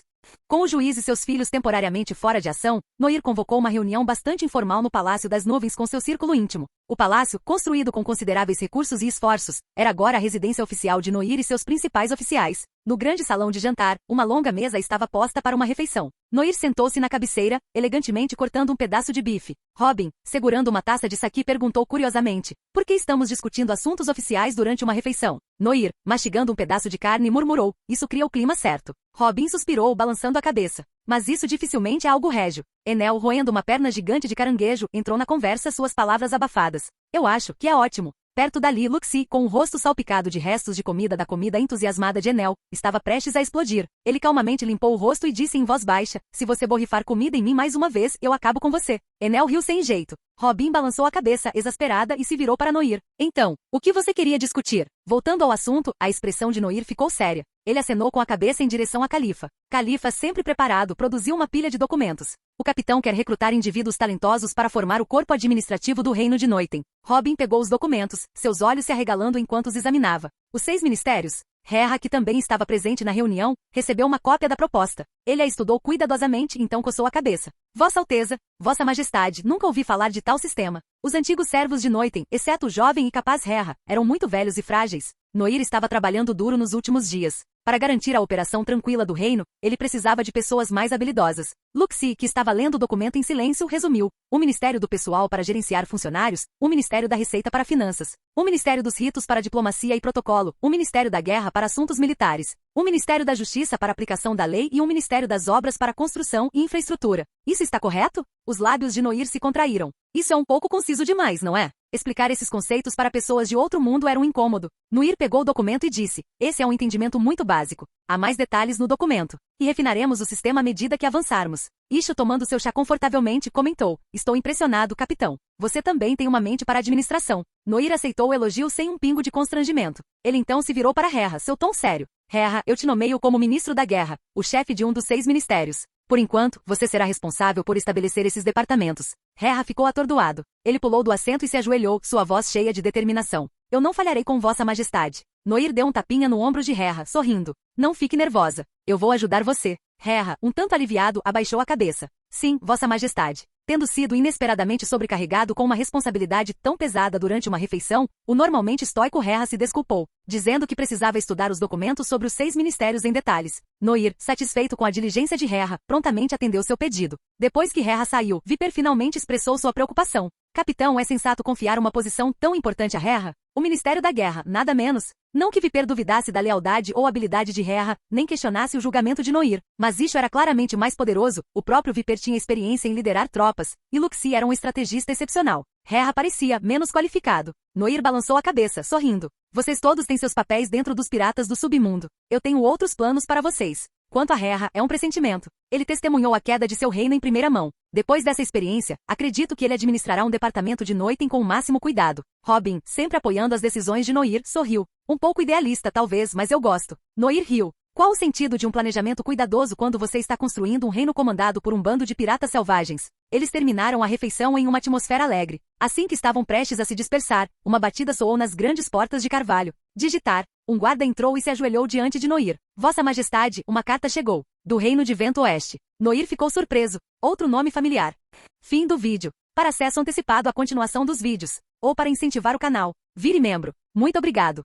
Com o juiz e seus filhos temporariamente fora de ação, Noir convocou uma reunião bastante informal no Palácio das Nuvens com seu círculo íntimo. O palácio, construído com consideráveis recursos e esforços, era agora a residência oficial de Noir e seus principais oficiais. No grande salão de jantar, uma longa mesa estava posta para uma refeição. Noir sentou-se na cabeceira, elegantemente cortando um pedaço de bife. Robin, segurando uma taça de saki, perguntou curiosamente: por que estamos discutindo assuntos oficiais durante uma refeição? Noir, mastigando um pedaço de carne, murmurou: isso cria o clima certo. Robin suspirou, balançando a cabeça. Mas isso dificilmente é algo régio. Enel, roendo uma perna gigante de caranguejo, entrou na conversa, suas palavras abafadas. Eu acho que é ótimo. Perto dali, Luxi, com o rosto salpicado de restos de comida da comida entusiasmada de Enel, estava prestes a explodir. Ele calmamente limpou o rosto e disse em voz baixa: se você borrifar comida em mim mais uma vez, eu acabo com você. Enel riu sem jeito. Robin balançou a cabeça, exasperada, e se virou para Noir. Então, o que você queria discutir? Voltando ao assunto, a expressão de Noir ficou séria. Ele acenou com a cabeça em direção a Califa. Califa, sempre preparado, produziu uma pilha de documentos. O capitão quer recrutar indivíduos talentosos para formar o corpo administrativo do reino de Noiten. Robin pegou os documentos, seus olhos se arregalando enquanto os examinava. Os 6 ministérios? Hera, que também estava presente na reunião, recebeu uma cópia da proposta. Ele a estudou cuidadosamente, então coçou a cabeça. Vossa Alteza, Vossa Majestade, nunca ouvi falar de tal sistema. Os antigos servos de Noiten, exceto o jovem e capaz Hera, eram muito velhos e frágeis. Noir estava trabalhando duro nos últimos dias. Para garantir a operação tranquila do reino, ele precisava de pessoas mais habilidosas. Luxi, que estava lendo o documento em silêncio, resumiu: o Ministério do Pessoal para gerenciar funcionários, o Ministério da Receita para Finanças, o Ministério dos Ritos para Diplomacia e Protocolo, o Ministério da Guerra para Assuntos Militares, o Ministério da Justiça para Aplicação da Lei e o Ministério das Obras para Construção e Infraestrutura. Isso está correto? Os lábios de Noir se contraíram. Isso é um pouco conciso demais, não é? Explicar esses conceitos para pessoas de outro mundo era um incômodo. Noir pegou o documento e disse: esse é um entendimento muito básico. Há mais detalhes no documento. E refinaremos o sistema à medida que avançarmos. Isho, tomando seu chá confortavelmente, comentou: estou impressionado, capitão. Você também tem uma mente para a administração. Noir aceitou o elogio sem um pingo de constrangimento. Ele então se virou para Hera, seu tom sério. Hera, eu te nomeio como ministro da guerra, o chefe de um dos 6 ministérios. Por enquanto, você será responsável por estabelecer esses departamentos. Hera ficou atordoado. Ele pulou do assento e se ajoelhou, sua voz cheia de determinação. Eu não falharei com Vossa Majestade. Noir deu um tapinha no ombro de Hera, sorrindo. Não fique nervosa. Eu vou ajudar você. Hera, um tanto aliviado, abaixou a cabeça. Sim, Vossa Majestade. Tendo sido inesperadamente sobrecarregado com uma responsabilidade tão pesada durante uma refeição, o normalmente estoico Hera se desculpou, dizendo que precisava estudar os documentos sobre os 6 ministérios em detalhes. Noir, satisfeito com a diligência de Hera, prontamente atendeu seu pedido. Depois que Hera saiu, Viper finalmente expressou sua preocupação. Capitão, é sensato confiar uma posição tão importante a Hera? O Ministério da Guerra, nada menos. Não que Viper duvidasse da lealdade ou habilidade de Hera, nem questionasse o julgamento de Noir, mas Isho era claramente mais poderoso, o próprio Viper tinha experiência em liderar tropas, e Luxi era um estrategista excepcional. Hera parecia menos qualificado. Noir balançou a cabeça, sorrindo. Vocês todos têm seus papéis dentro dos piratas do submundo. Eu tenho outros planos para vocês. Quanto a Hera, é um pressentimento. Ele testemunhou a queda de seu reino em primeira mão. Depois dessa experiência, acredito que ele administrará um departamento de Noiten com o máximo cuidado. Robin, sempre apoiando as decisões de Noir, sorriu. Um pouco idealista, talvez, mas eu gosto. Noir riu. Qual o sentido de um planejamento cuidadoso quando você está construindo um reino comandado por um bando de piratas selvagens? Eles terminaram a refeição em uma atmosfera alegre. Assim que estavam prestes a se dispersar, uma batida soou nas grandes portas de carvalho. Digitar. Um guarda entrou e se ajoelhou diante de Noir. Vossa Majestade, uma carta chegou. Do Reino de Vento Oeste. Noir ficou surpreso. Outro nome familiar. Fim do vídeo. Para acesso antecipado à continuação dos vídeos, ou para incentivar o canal, vire membro. Muito obrigado.